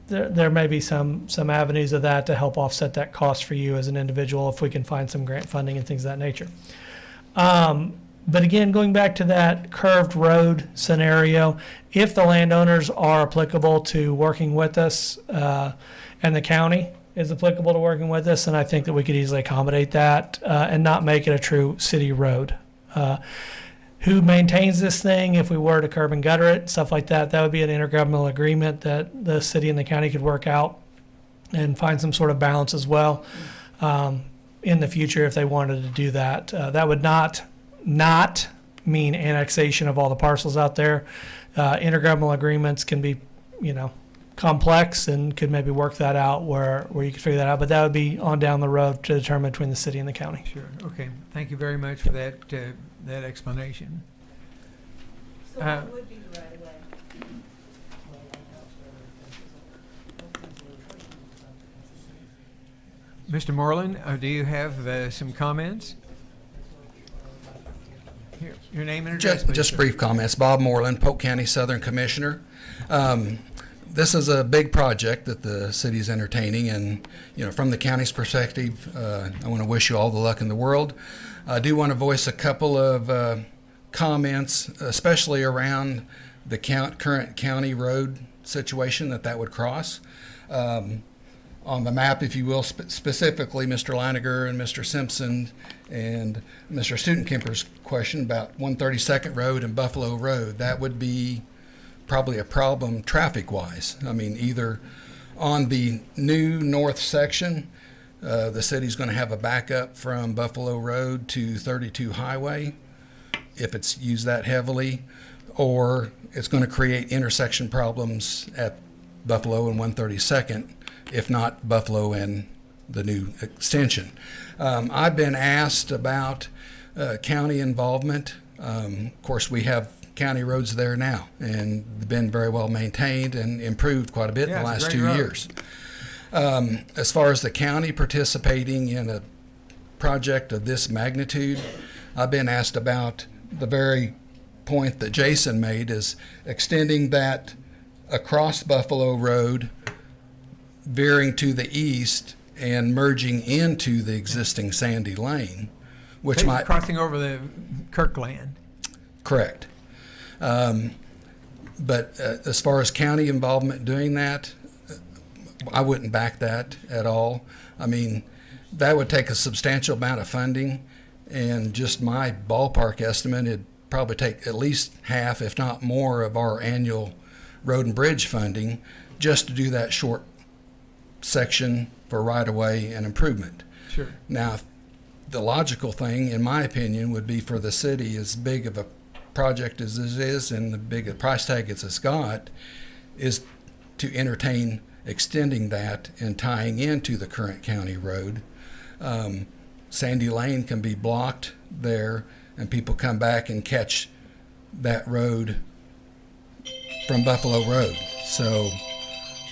There may be some avenues of that to help offset that cost for you as an individual if we can find some grant funding and things of that nature. But again, going back to that curved road scenario, if the landowners are applicable to working with us and the county is applicable to working with us, then I think that we could easily accommodate that and not make it a true city road. Who maintains this thing, if we were to curb and gutter it, stuff like that, that would be an intergovernmental agreement that the city and the county could work out and find some sort of balance as well in the future if they wanted to do that. That would not mean annexation of all the parcels out there. Intergovernmental agreements can be, complex and could maybe work that out where you could figure that out, but that would be on down the road to determine between the city and the county. Sure. Okay. Thank you very much for that that explanation. So what would be the right of way? Mr. Moreland, do you have some comments? Here, your name and address, please, Just sir. brief comments. Bob Moreland, Polk County Southern Commissioner. This is a big project that the city's entertaining, and from the county's perspective, I want to wish you all the luck in the world. I do want to voice a couple of comments, especially around the current county road situation that would cross. On the map, if you will, specifically Mr. Leiniger and Mr. Simpson and Mr. Studenkemper's question about 132nd Road and Buffalo Road, that would be probably a problem traffic-wise. I mean, either on the new north section, the city's going to have a backup from Buffalo Road to 32 Highway if it's used that heavily, or it's going to create intersection problems at Buffalo and 132nd, if not Buffalo and the new extension. I've been asked about county involvement. Of course, we have county roads there now and been very well maintained and improved quite a bit in the last 2 years. As far as the county participating in a project of this magnitude, I've been asked about the very point that Jason made, is extending that across Buffalo Road, veering to the east and merging into the existing Sandy Lane, which might... Crossing over the Kirkland. Correct. But as far as county involvement doing that, I wouldn't back that at all. I mean, that would take a substantial amount of funding, and just my ballpark estimate, it'd probably take at least half, if not more, of our annual road and bridge funding just to do that short section for right-of-way and improvement. Sure. Now, the logical thing, in my opinion, would be for the city, as big of a project as this is and the big a price tag it's got, is to entertain extending that and tying into the current county road. Sandy Lane can be blocked there, and people come back and catch that road from Buffalo Road. So,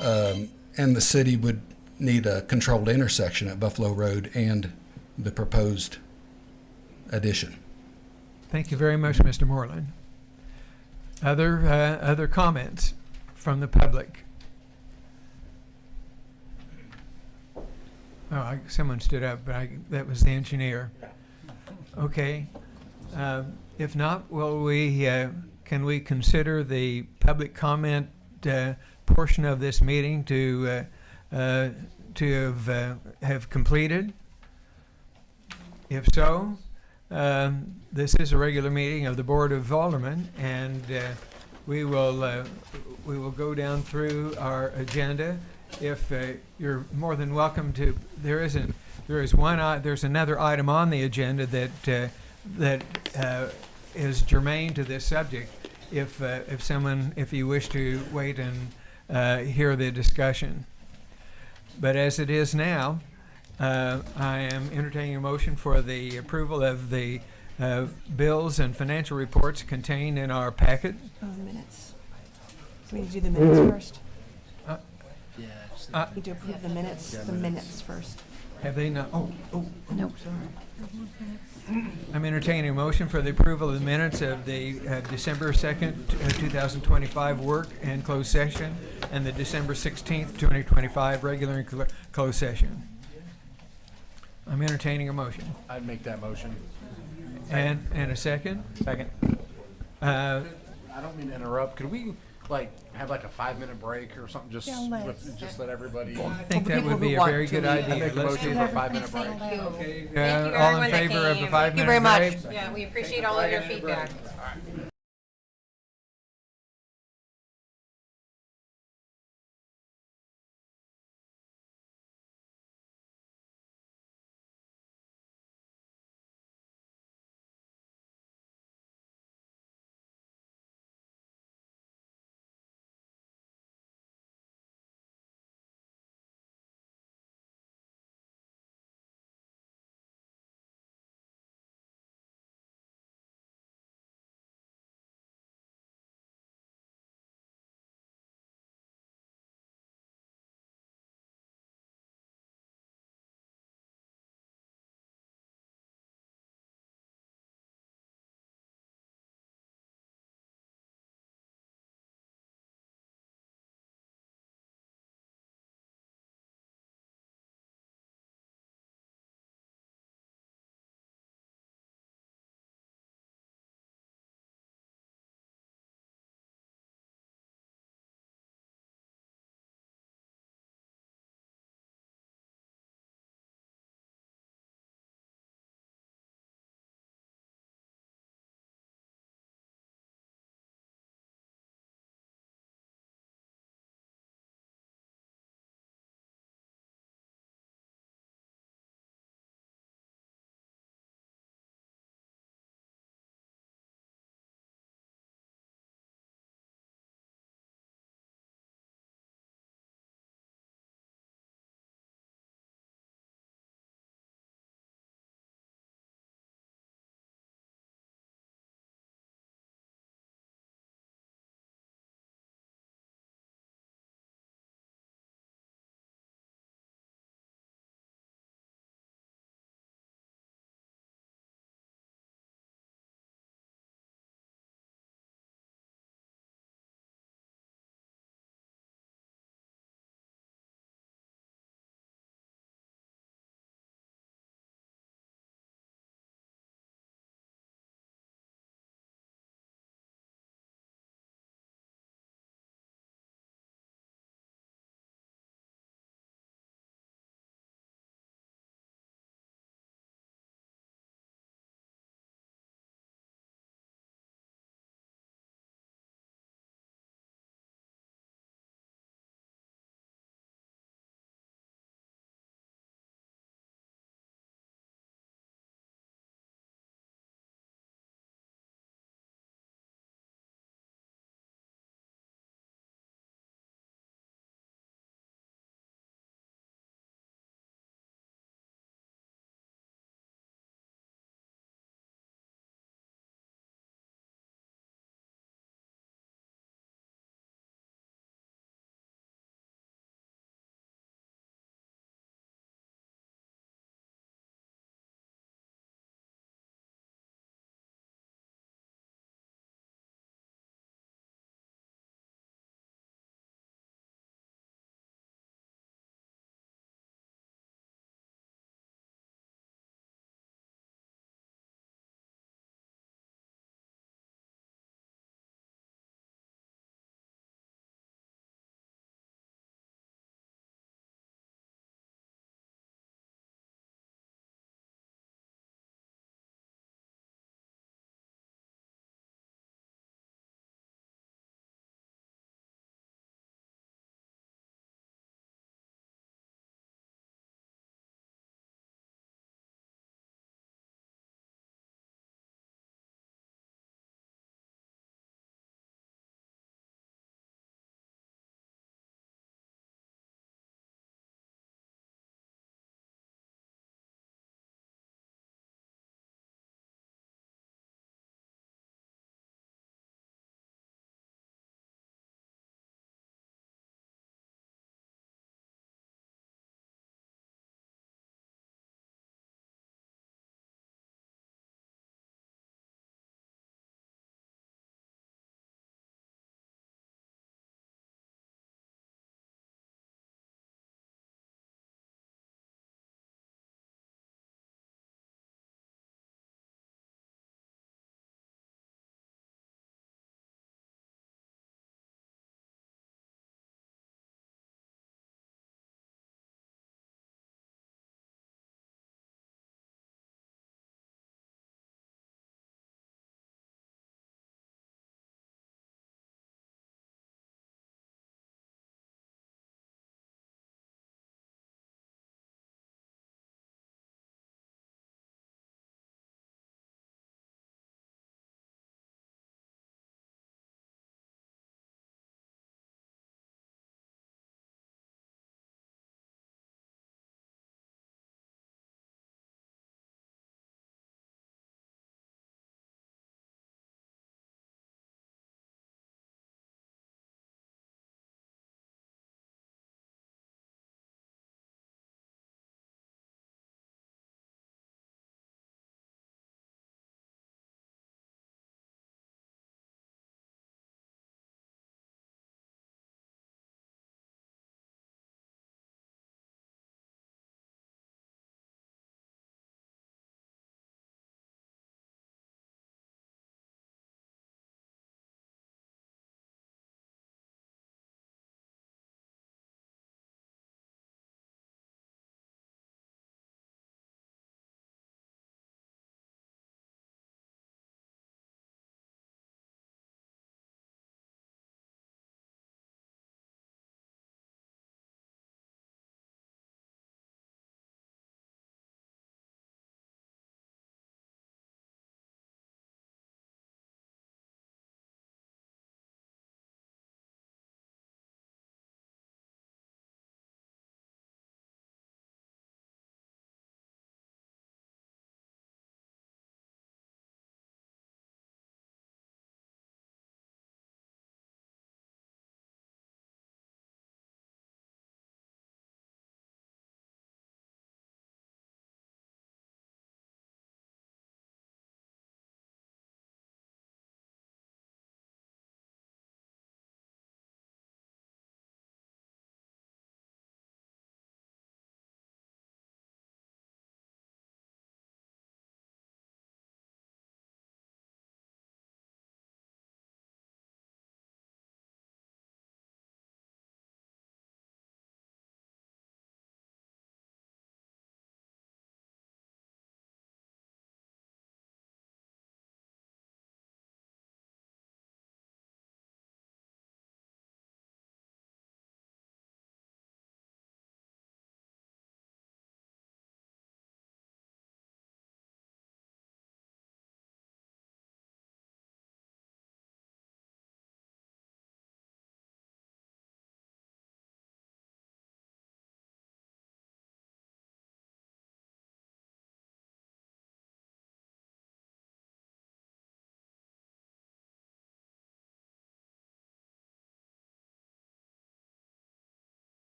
and the city would need a controlled intersection at Buffalo Road and the proposed addition. Thank you very much, Mr. Moreland. Other comments from the public? Oh, someone stood up, but that was the engineer. Okay. If not, can we consider the public comment portion of this meeting to have completed? If so, this is a regular meeting of the Board of Aldermen, and we will go down through our agenda. If you're more than welcome to, there's another item on the agenda that is germane to this subject. If you wish to wait and hear the discussion, but as it is now, I am entertaining a motion for the approval of the bills and financial reports contained in our packet. Minutes. We need to do the minutes first. Uh, Need to approve the minutes first. Have they not? Oh, Nope. sorry. I'm entertaining a motion for the approval of the minutes of the December 2nd, 2025 work and closed session, and the December 16th, 2025 regular and closed session. I'm entertaining a motion. I'd make that motion. And a second? Second. Uh, I don't mean to interrupt. Could we have like a 5-minute break or something? Just just let everybody. I think that would be a very good idea. I make a Let's motion do for a that. 5-minute break. Thank you. All in favor of the 5-minute break? Thank you very much. Yeah, we appreciate all of your feedback.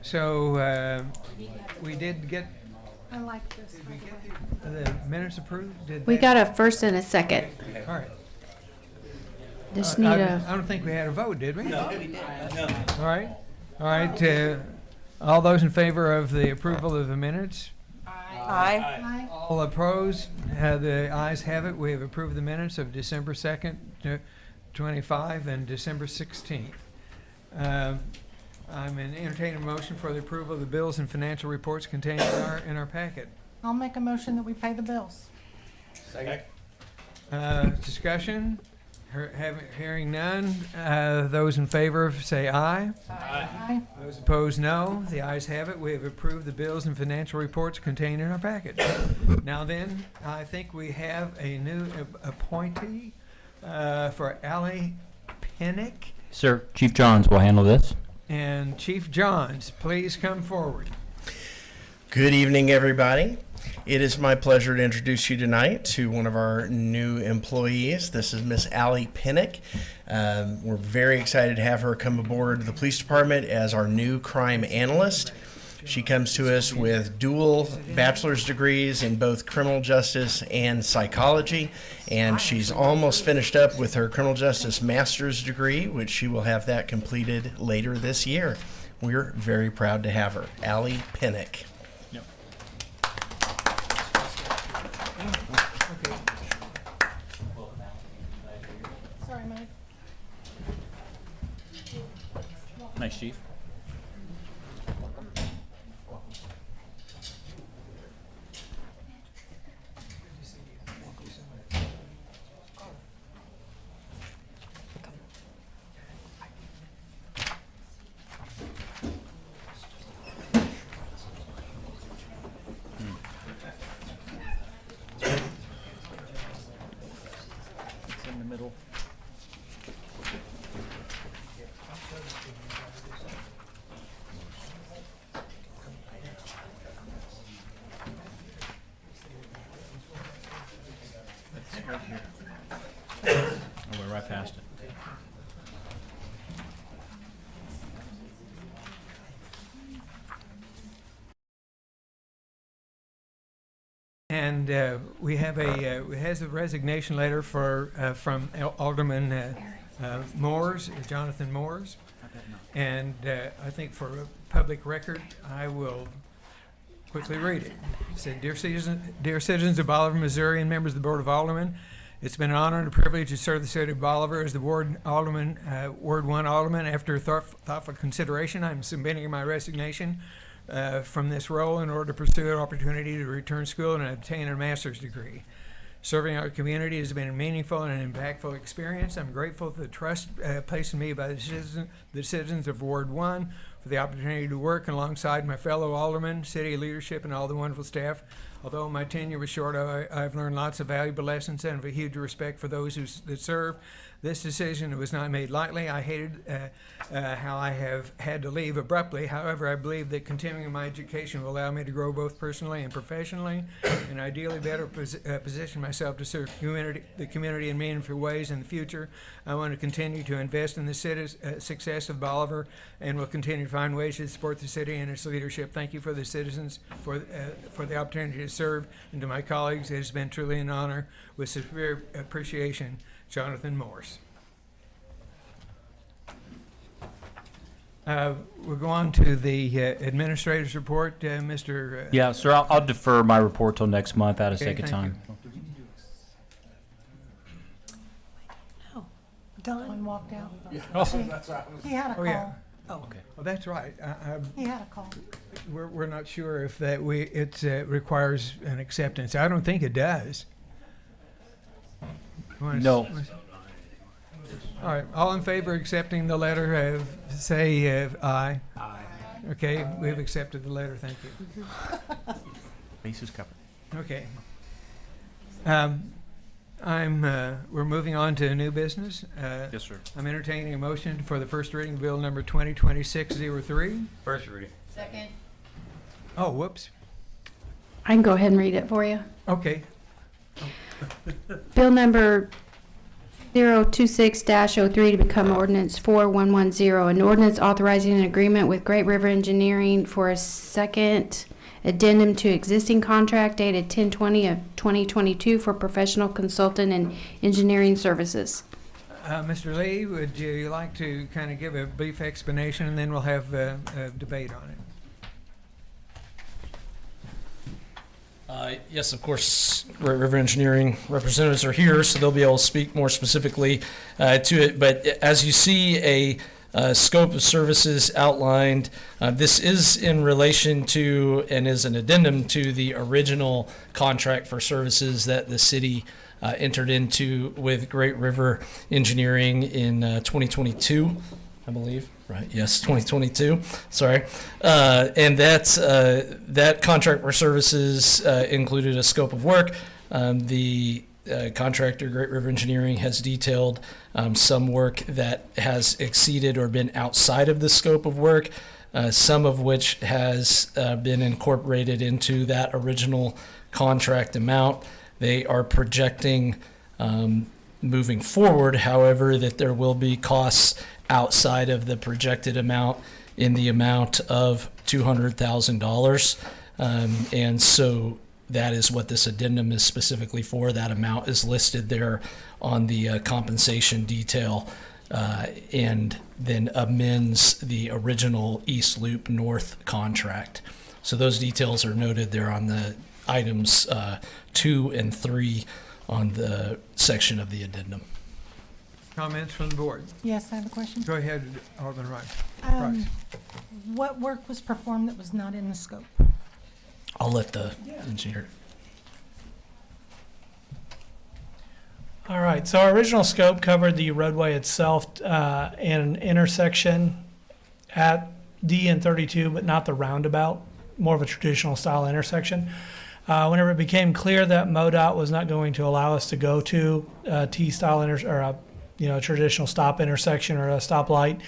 So we did get I like this. the minutes approved? Did We that- got a first and a second. All right. Just I need a, don't think we had a vote, did we? No, we did. All right. All right. All those in favor of the approval of the minutes? aye. All opposed? The ayes have it. We have approved the minutes of December 2nd, 25 and December 16th. I'm entertaining a motion for the approval of the bills and financial reports contained in our packet. I'll make a motion that we pay the bills. Discussion? Hearing none. Those in favor say aye. Aye. Those opposed, no. The ayes have it. We have approved the bills and financial reports contained in our packet. Now then, I think we have a new appointee for Allie Pinnick. Sir, Chief Johns will handle this. And Chief Johns, please come forward. Good evening, everybody. It is my pleasure to introduce you tonight to one of our new employees. This is Miss Allie Pinnick. We're very excited to have her come aboard the police department as our new crime analyst. She comes to us with dual bachelor's degrees in both criminal justice and psychology, and she's almost finished up with her criminal justice master's degree, which she will have that completed later this year. We're very proud to have her. Allie Pinnick. Sorry, Mike. Nice, Chief. It's in the middle. It's right here. Oh, we're right past it. And we have a resignation letter from Alderman Moores, Jonathan Moores. And I think for a public record, I will quickly read it. It said, Dear citizens of Bolivar, Missouri, and members of the Board of Aldermen, it's been an honor and a privilege to serve the city of Bolivar as the Ward 1 Alderman. After thoughtful consideration, I'm submitting my resignation from this role in order to pursue an opportunity to return to school and obtain a master's degree. Serving our community has been a meaningful and impactful experience. I'm grateful for the trust placed in me by the citizens of Ward 1 for the opportunity to work alongside my fellow aldermen, city leadership, and all the wonderful staff. Although my tenure was short, I've learned lots of valuable lessons and have a huge respect for those that serve. This decision was not made lightly. I hated how I have had to leave abruptly. However, I believe that continuing my education will allow me to grow both personally and professionally, and ideally better position myself to serve the community in meaningful ways in the future. I want to continue to invest in the city's success of Bolivar, and will continue to find ways to support the city and its leadership. Thank you for the citizens for the opportunity to serve, and to my colleagues, it has been truly an honor. With sincere appreciation, Jonathan Morse. We'll go on to the administrator's report, Mr. Yeah, sir, I'll defer my report till next month out of sake of thank time. Don walked out. Oh, He had a call. Oh, yeah. Oh, okay. Well, that's right. He had a call. We're not sure if it requires an acceptance. I don't think it does. No. All right. All in favor of accepting the letter, say aye. Aye. Okay, we've accepted the letter. Thank you. Bases covered. Okay. We're moving on to new business. Yes, sir. I'm entertaining a motion for the first reading of bill number 2026-03. First reading. Second. Oh, whoops. I can go ahead and read it for you. Okay. Bill number 026-03 to become ordinance 4110, an ordinance authorizing an agreement with Great River Engineering for a second addendum to existing contract dated 10/20 of 2022 for professional consultant and engineering services. Mr. Lee, would you like to kind of give a brief explanation, and then we'll have a debate on it? Yes, of course, Great River Engineering representatives are here, so they'll be able to speak more specifically to it. But as you see a scope of services outlined, this is in relation to and is an addendum to the original contract for services that the city entered into with Great River Engineering in 2022, I believe. Right. Yes, 2022. Sorry. And that contract for services included a scope of work. The contractor, Great River Engineering, has detailed some work that has exceeded or been outside of the scope of work, some of which has been incorporated into that original contract amount. They are projecting moving forward, however, that there will be costs outside of the projected amount in the amount of $200,000. And so that is what this addendum is specifically for. That amount is listed there on the compensation detail and then amends the original East Loop North contract. So those details are noted there on the items 2 and 3 on the section of the addendum. Comments from the board? Yes, I have a question. Go ahead, Alderman Rice. What work was performed that was not in the scope? I'll let the engineer. All right, so our original scope covered the roadway itself and an intersection at D and 32, but not the roundabout, more of a traditional style intersection. Whenever it became clear that MoDOT was not going to allow us to go to T-style a traditional stop intersection or a stoplight,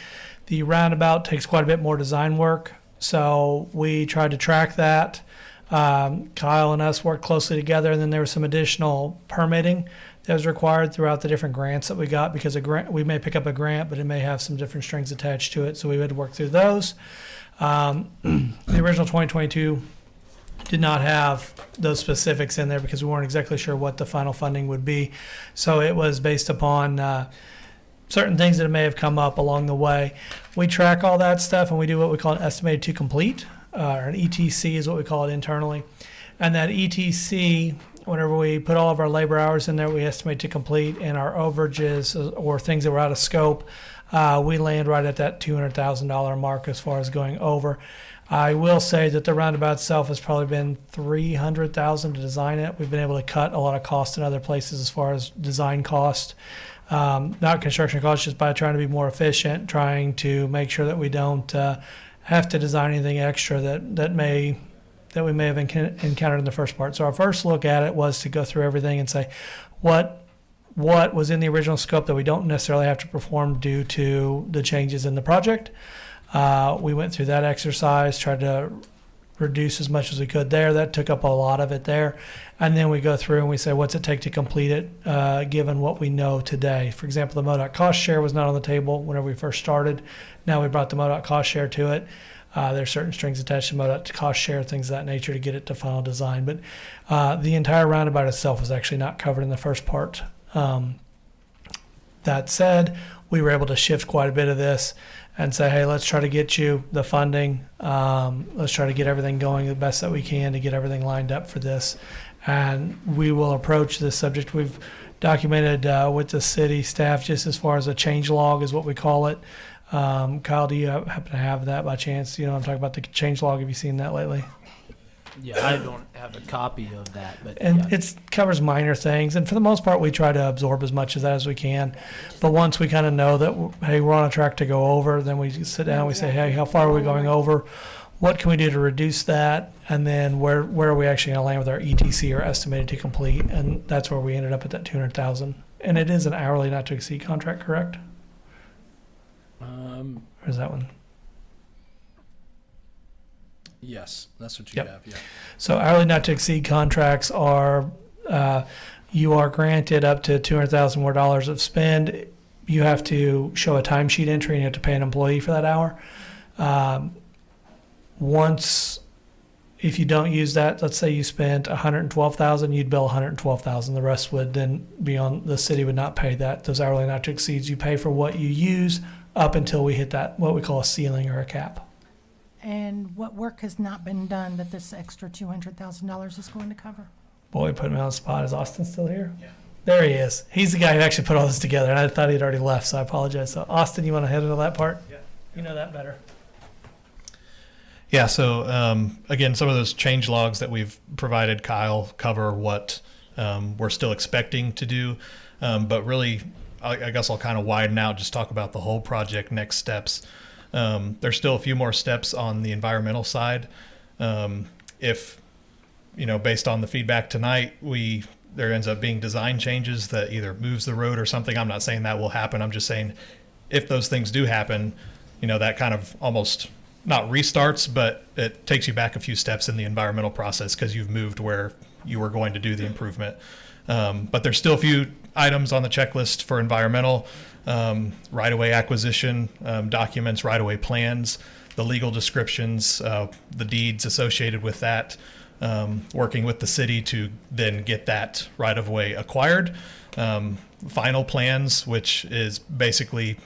the roundabout takes quite a bit more design work. So we tried to track that. Kyle and us worked closely together, and then there was some additional permitting that was required throughout the different grants that we got, because we may pick up a grant, but it may have some different strings attached to it. So we had to work through those. The original 2022 did not have those specifics in there because we weren't exactly sure what the final funding would be. So it was based upon certain things that may have come up along the way. We track all that stuff and we do what we call an estimated to complete, or an ETC is what we call it internally. And that ETC, whenever we put all of our labor hours in there, we estimate to complete, and our overages or things that were out of scope, we land right at that $200,000 mark as far as going over. I will say that the roundabout itself has probably been $300,000 to design it. We've been able to cut a lot of cost in other places as far as design cost, not construction costs, just by trying to be more efficient, trying to make sure that we don't have to design anything extra that we may have encountered in the first part. So our first look at it was to go through everything and say what was in the original scope that we don't necessarily have to perform due to the changes in the project. We went through that exercise, tried to reduce as much as we could there. That took up a lot of it there. And then we go through and we say, what's it take to complete it, given what we know today? For example, the MoDOT cost share was not on the table whenever we first started. Now we brought the MoDOT cost share to it. There's certain strings attached to MoDOT to cost share, things of that nature, to get it to final design. But the entire roundabout itself was actually not covered in the first part. That said, we were able to shift quite a bit of this and say, hey, let's try to get you the funding. Let's try to get everything going the best that we can to get everything lined up for this. And we will approach this subject. We've documented with the city staff just as far as a change log is what we call it. Kyle, do you happen to have that by chance? You know, I'm talking about the change log. Have you seen that lately? Yeah, I don't have a copy of that, but and yeah. it covers minor things, and for the most part we try to absorb as much of that as we can. But once we kind of know that, hey, we're on a track to go over, then we sit down, we say, hey, how far are we going over, what can we do to reduce that, and then where are we actually going to land with our ETC, or estimated to complete, and that's where we ended up at that 200,000. And it is an hourly not to exceed contract, correct? Or is that one? Yes, that's what you Yep. have. Yeah. So hourly not to exceed contracts are you are granted up to $200,000 more of spend. You have to show a timesheet entry and you have to pay an employee for that hour. Once, if you don't use that, let's say you spent $112,000, you'd bill $112,000. The rest would then be on, the city would not pay that. Those hourly not to exceeds, you pay for what you use up until we hit that, what we call a ceiling or a cap. And what work has not been done that this extra $200,000 is going to cover? Boy, put me on the spot. Is Austin still here? Yeah. There he is. He's the guy who actually put all this together, and I thought he'd already left, so I apologize. So, Austin, you want to head into that part? Yeah. You know that better. Yeah, so again, some of those change logs that we've provided Kyle cover what we're still expecting to do. But really, I guess I'll kind of widen out, just talk about the whole project next steps. There's still a few more steps on the environmental side. If, based on the feedback tonight, there ends up being design changes that either moves the road or something. I'm not saying that will happen. I'm just saying if those things do happen, that kind of almost not restarts, but it takes you back a few steps in the environmental process because you've moved where you were going to do the improvement. But there's still a few items on the checklist for environmental, right-of-way acquisition, documents, right-of-way plans, the legal descriptions, the deeds associated with that, working with the city to then get that right-of-way acquired. Final plans, which is basically,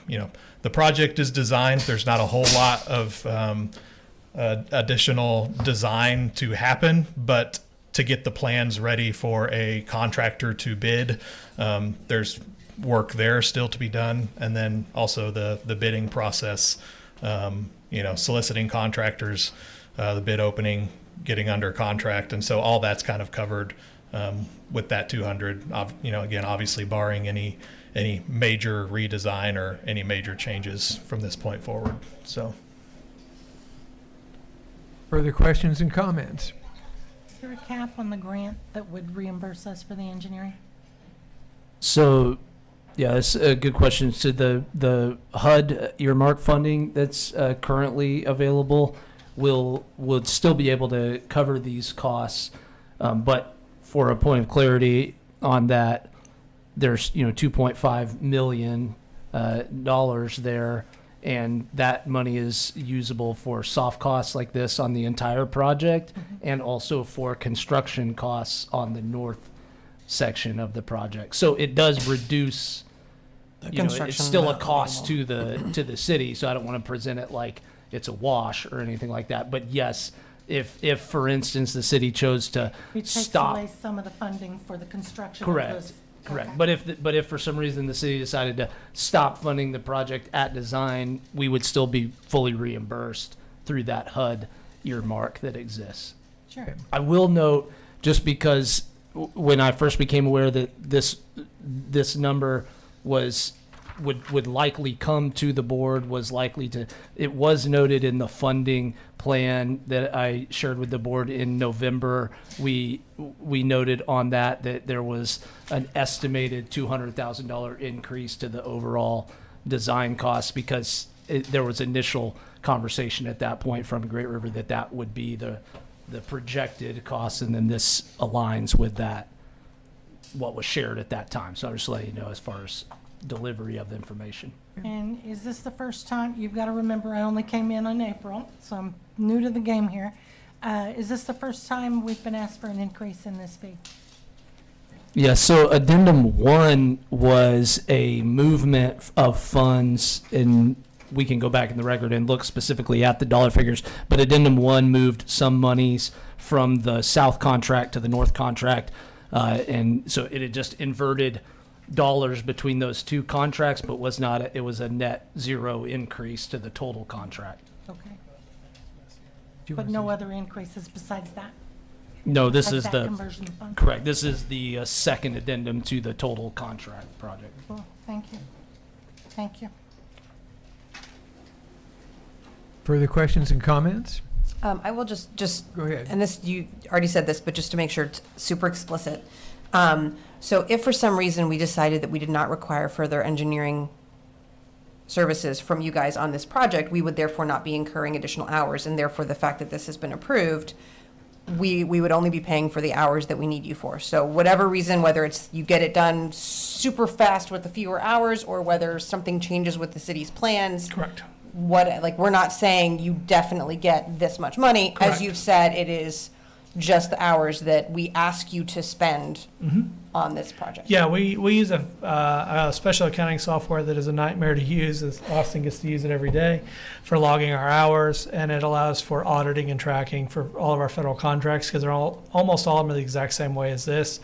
the project is designed. There's not a whole lot of additional design to happen, but to get the plans ready for a contractor to bid, there's work there still to be done. And then also the bidding process, soliciting contractors, the bid opening, getting under contract. And so all that's kind of covered with that 200, again, obviously barring any major redesign or any major changes from this point forward. So, further questions and comments? Is there a cap on the grant that would reimburse us for the engineering? So, yeah, that's a good question. So the HUD earmark funding that's currently available would still be able to cover these costs, but for a point of clarity on that, there's $2.5 million there, and that money is usable for soft costs like this on the entire project, and also for construction costs on the north section of the project. So it does reduce. It's still a cost to the city. So I don't want to present it like it's a wash or anything like that. But yes, if for instance the city chose to stop, away some of the funding for the construction. Correct. But if for some reason the city decided to stop funding the project at design, we would still be fully reimbursed through that HUD earmark that exists. Sure. I will note, just because when I first became aware that this number would likely come to the board, it was noted in the funding plan that I shared with the board in November. We noted on that there was an estimated $200,000 increase to the overall design costs, because there was initial conversation at that point from Great River that would be the projected costs, and then this aligns with that, what was shared at that time. So I'll just let you know as far as delivery of the information. And is this the first time? You've got to remember, I only came in April, so I'm new to the game here. Is this the first time we've been asked for an increase in this fee? Yeah, so Addendum 1 was a movement of funds, and we can go back in the record and look specifically at the dollar figures, but Addendum 1 moved some monies from the south contract to the north contract, and so it had just inverted dollars between those two contracts, but it was a net zero increase to the total contract. Okay. But no other increases besides that? No, this is that conversion fund? Correct. This is the second addendum to the total contract project. Cool. Thank you. Thank you. Further questions and comments? I will just go ahead. And this, you already said this, but just to make sure it's super explicit. So if for some reason we decided that we did not require further engineering services from you guys on this project, we would therefore not be incurring additional hours, and therefore the fact that this has been approved we would only be paying for the hours that we need you for. So whatever reason, whether it's you get it done super fast with the fewer hours, or whether something changes with the city's plans. Correct. We're not saying you definitely get this much money. Correct. As you've said, it is just the hours that we ask you to spend on this project. Yeah, we use a special accounting software that is a nightmare to use, as Austin gets to use it every day, for logging our hours, and it allows for auditing and tracking for all of our federal contracts, because they're almost all of them are the exact same way as this.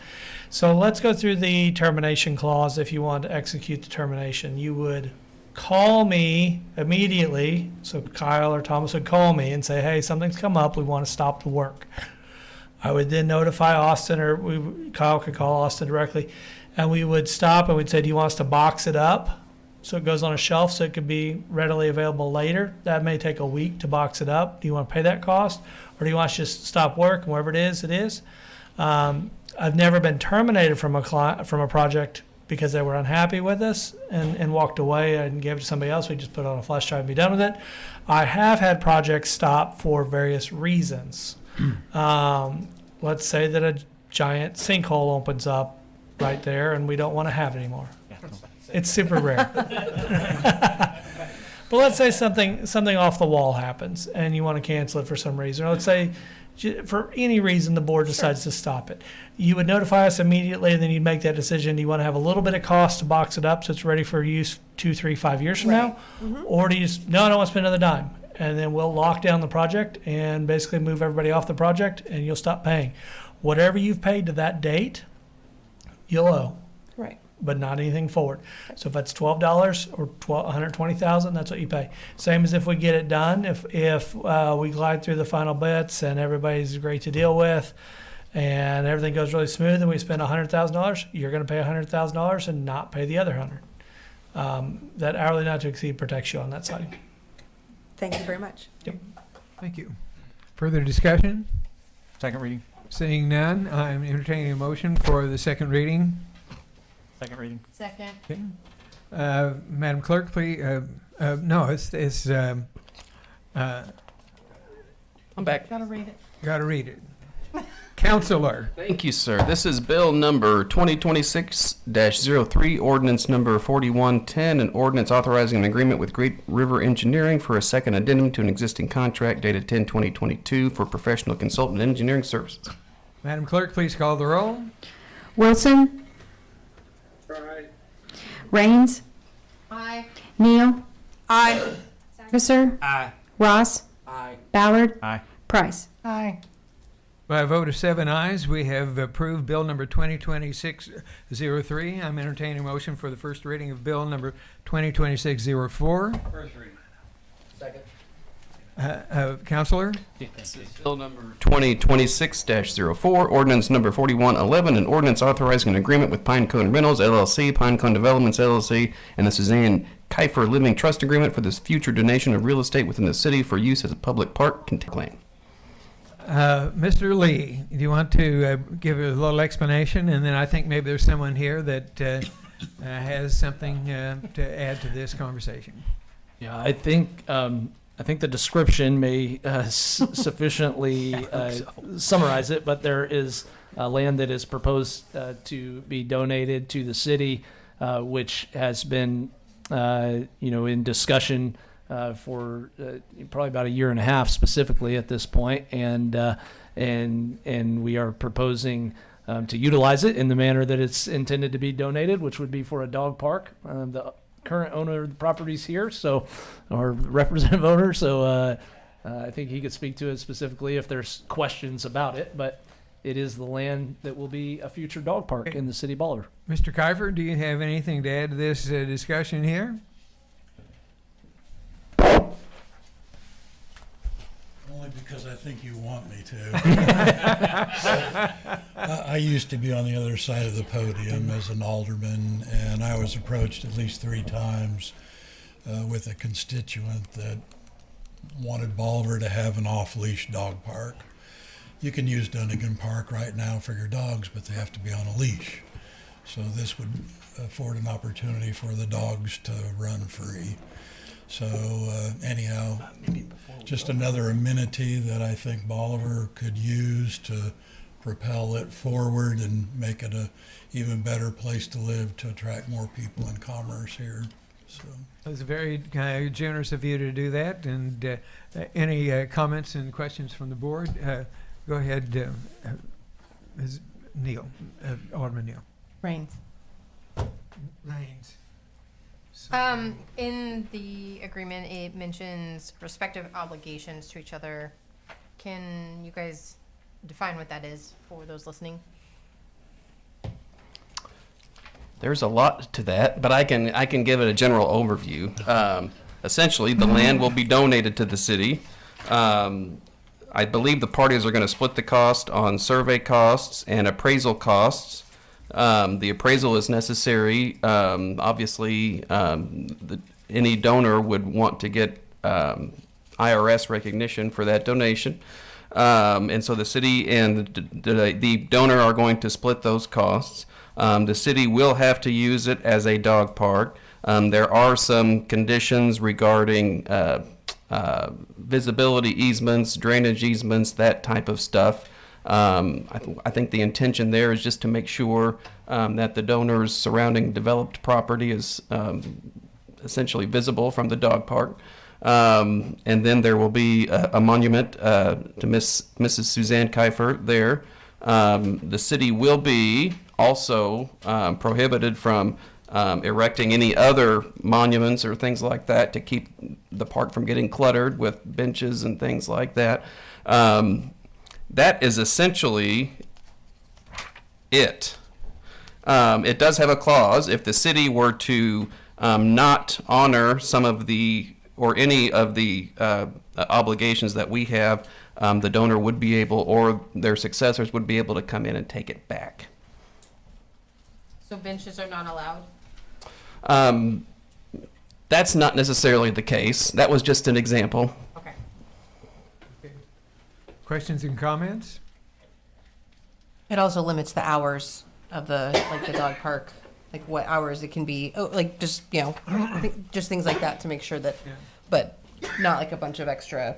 So let's go through the termination clause. If you want to execute the termination, you would call me immediately. So Kyle or Thomas would call me and say, hey, something's come up, we want to stop the work. I would then notify Austin, or Kyle could call Austin directly, and we would stop and we'd say, do you want us to box it up so it goes on a shelf so it could be readily available later? That may take a week to box it up. Do you want to pay that cost, or do you want us to just stop work and wherever it is, it is? I've never been terminated from a project because they were unhappy with us and walked away and gave it to somebody else. We just put it on a flash drive and be done with it. I have had projects stop for various reasons. Let's say that a giant sinkhole opens up right there and we don't want to have it anymore. It's super rare. But let's say something off the wall happens and you want to cancel it for some reason. Or let's say for any reason the board decides to stop it. You would notify us immediately, and then you'd make that decision. Do you want to have a little bit of cost to box it up so it's ready for use 2, 3, 5 years from now? Or do you just, no, I don't want to spend another dime. And then we'll lock down the project and basically move everybody off the project, and you'll stop paying. Whatever you've paid to that date, you'll owe. Right. But not anything forward. So if it's $12 or $120,000, that's what you pay. Same as if we get it done. If we glide through the final bits and everybody's great to deal with, and everything goes really smooth, and we spend $100,000, you're going to pay $100,000 and not pay the other $100,000. That hourly not to exceed protects you on that side. Thank you very much. Yep. Thank you. Further discussion? Second reading. Seeing none, I'm entertaining a motion for the second reading. Second reading. Second. Okay. Madam Clerk, please, no, it's I'm back. Gotta read it. gotta read it. Counselor. Thank you, sir. This is bill number 2026-03, ordinance number 4110, an ordinance authorizing an agreement with Great River Engineering for a second addendum to an existing contract dated 10/2022 for professional consultant engineering services. Madam Clerk, please call the roll. Wilson. Aye. Raines. Aye. Neal. Aye. Sagerser. Aye. Ross. Aye. Ballard. Aye. Price. Aye. By a vote of 7 ayes, we have approved bill number 2026-03. I'm entertaining a motion for the first reading of bill number 2026-04. First reading. Second. Counselor? Bill number 2026-04, ordinance number 4111, an ordinance authorizing an agreement with Pinecone Rentals LLC, Pinecone Developments LLC, and the Suzanne Kiefer Living Trust Agreement for this future donation of real estate within the city for use as a public park land. Mr. Lee, do you want to give a little explanation? And then I think maybe there's someone here that has something to add to this conversation. Yeah, I think the description may sufficiently summarize it, but there is land that is proposed to be donated to the city, which has been, in discussion for probably about a year and a half specifically at this point, and we are proposing to utilize it in the manner that it's intended to be donated, which would be for a dog park. The current owner of the property is here, so, or representative owner, so I think he could speak to it specifically if there's questions about it, but it is the land that will be a future dog park in the city of Bolivar. Mr. Kiefer, do you have anything to add to this discussion here? Only because I think you want me to. I used to be on the other side of the podium as an alderman, and I was approached at least 3 times with a constituent that wanted Bolivar to have an off-leash dog park. You can use Dunnigan Park right now for your dogs, but they have to be on a leash. So this would afford an opportunity for the dogs to run free. So anyhow, just another amenity that I think Bolivar could use to propel it forward and make it a even better place to live, to attract more people and commerce here. So. It was very generous of you to do that. And any comments and questions from the board? Go ahead, Ms. Neal, Alderman Neal. Rains. Rains. In the agreement, it mentions respective obligations to each other. Can you guys define what that is for those listening? There's a lot to that, but I can give it a general overview. Essentially, the land will be donated to the city. I believe the parties are going to split the cost on survey costs and appraisal costs. The appraisal is necessary. Obviously, any donor would want to get IRS recognition for that donation. And so the city and the donor are going to split those costs. The city will have to use it as a dog park. There are some conditions regarding visibility easements, drainage easements, that type of stuff. I think the intention there is just to make sure that the donor's surrounding developed property is essentially visible from the dog park. And then there will be a monument to Mrs. Suzanne Kiefer there. The city will be also prohibited from erecting any other monuments or things like that to keep the park from getting cluttered with benches and things like that. That is essentially it. It does have a clause. If the city were to not honor some of the or any of the obligations that we have, the donor would be able, or their successors would be able to come in and take it back. So benches are not allowed? That's not necessarily the case. That was just an example. Okay. Questions and comments? It also limits the hours of the dog park, like what hours it can be. Oh, like just, just things like that to make sure that, but not like a bunch of extra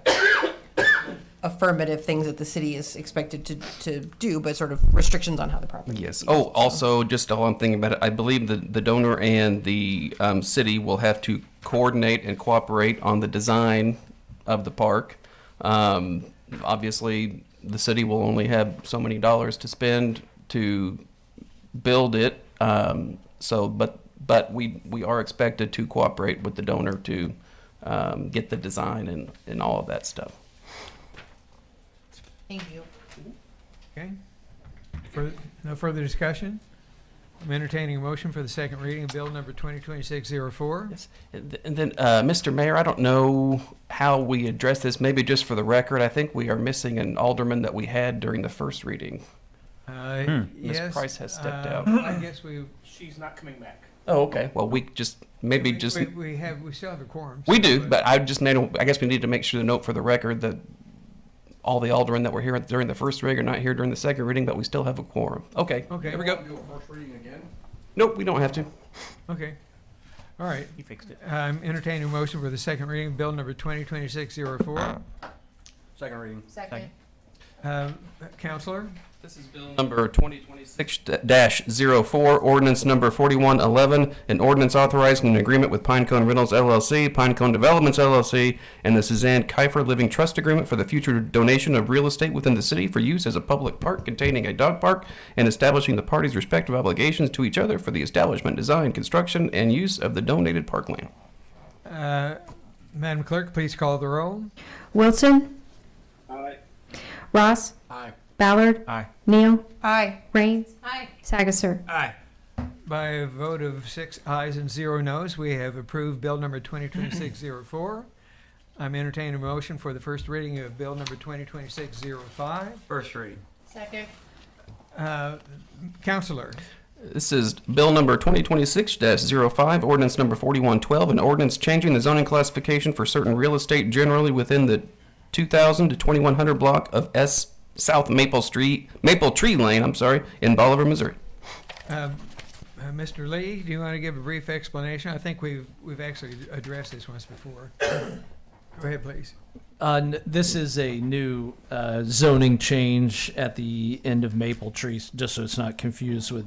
affirmative things that the city is expected to do, but sort of restrictions on how the property. Yes. Oh, also, just while I'm thinking about it, I believe the donor and the city will have to coordinate and cooperate on the design of the park. Obviously, the city will only have so many dollars to spend to build it. But we are expected to cooperate with the donor to get the design and all of that stuff. Thank you. Okay. No further discussion? I'm entertaining a motion for the second reading of Bill number 2026-04. Yes. And then, Mr. Mayor, I don't know how we address this. Maybe just for the record, I think we are missing an alderman that we had during the first reading. Ms. Yes. Price has stepped out. I guess She's not coming back. Oh, okay. Well, we just we still have a quorum. We do, but I guess we need to make sure to note for the record that all the aldermen that were here during the first reading are not here during the second reading, but we still have a quorum. Okay. Okay. There we go. Do a first reading again? Nope, we don't have to. Okay. All right. He fixed it. I'm entertaining a motion for the second reading of Bill number 2026-04. Second reading. Second. Counselor? This is Bill number 2026-04, ordinance number 4111, an ordinance authorizing an agreement with Pinecone Rentals LLC, Pinecone Developments LLC, and the Suzanne Kiefer Living Trust Agreement for the future donation of real estate within the city for use as a public park containing a dog park, and establishing the parties' respective obligations to each other for the establishment, design, construction, and use of the donated parkland. Madam Clerk, please call the roll. Wilson? Aye. Ross? Aye. Ballard? Aye. Neal? Aye. Rains? Aye. Sagasser? Aye. By a vote of 6 ayes and 0 noes, we have approved Bill number 2026-04. I'm entertaining a motion for the first reading of Bill number 2026-05. First reading. Second. Counselor? This is Bill number 2026-05, ordinance number 4112, an ordinance changing the zoning classification for certain real estate generally within the 2000 to 2100 block of South Maple Tree Lane, in Bolivar, Missouri. Mr. Lee, do you want to give a brief explanation? I think we've actually addressed this once before. Go ahead, please. This is a new zoning change at the end of Maple Tree, just so it's not confused with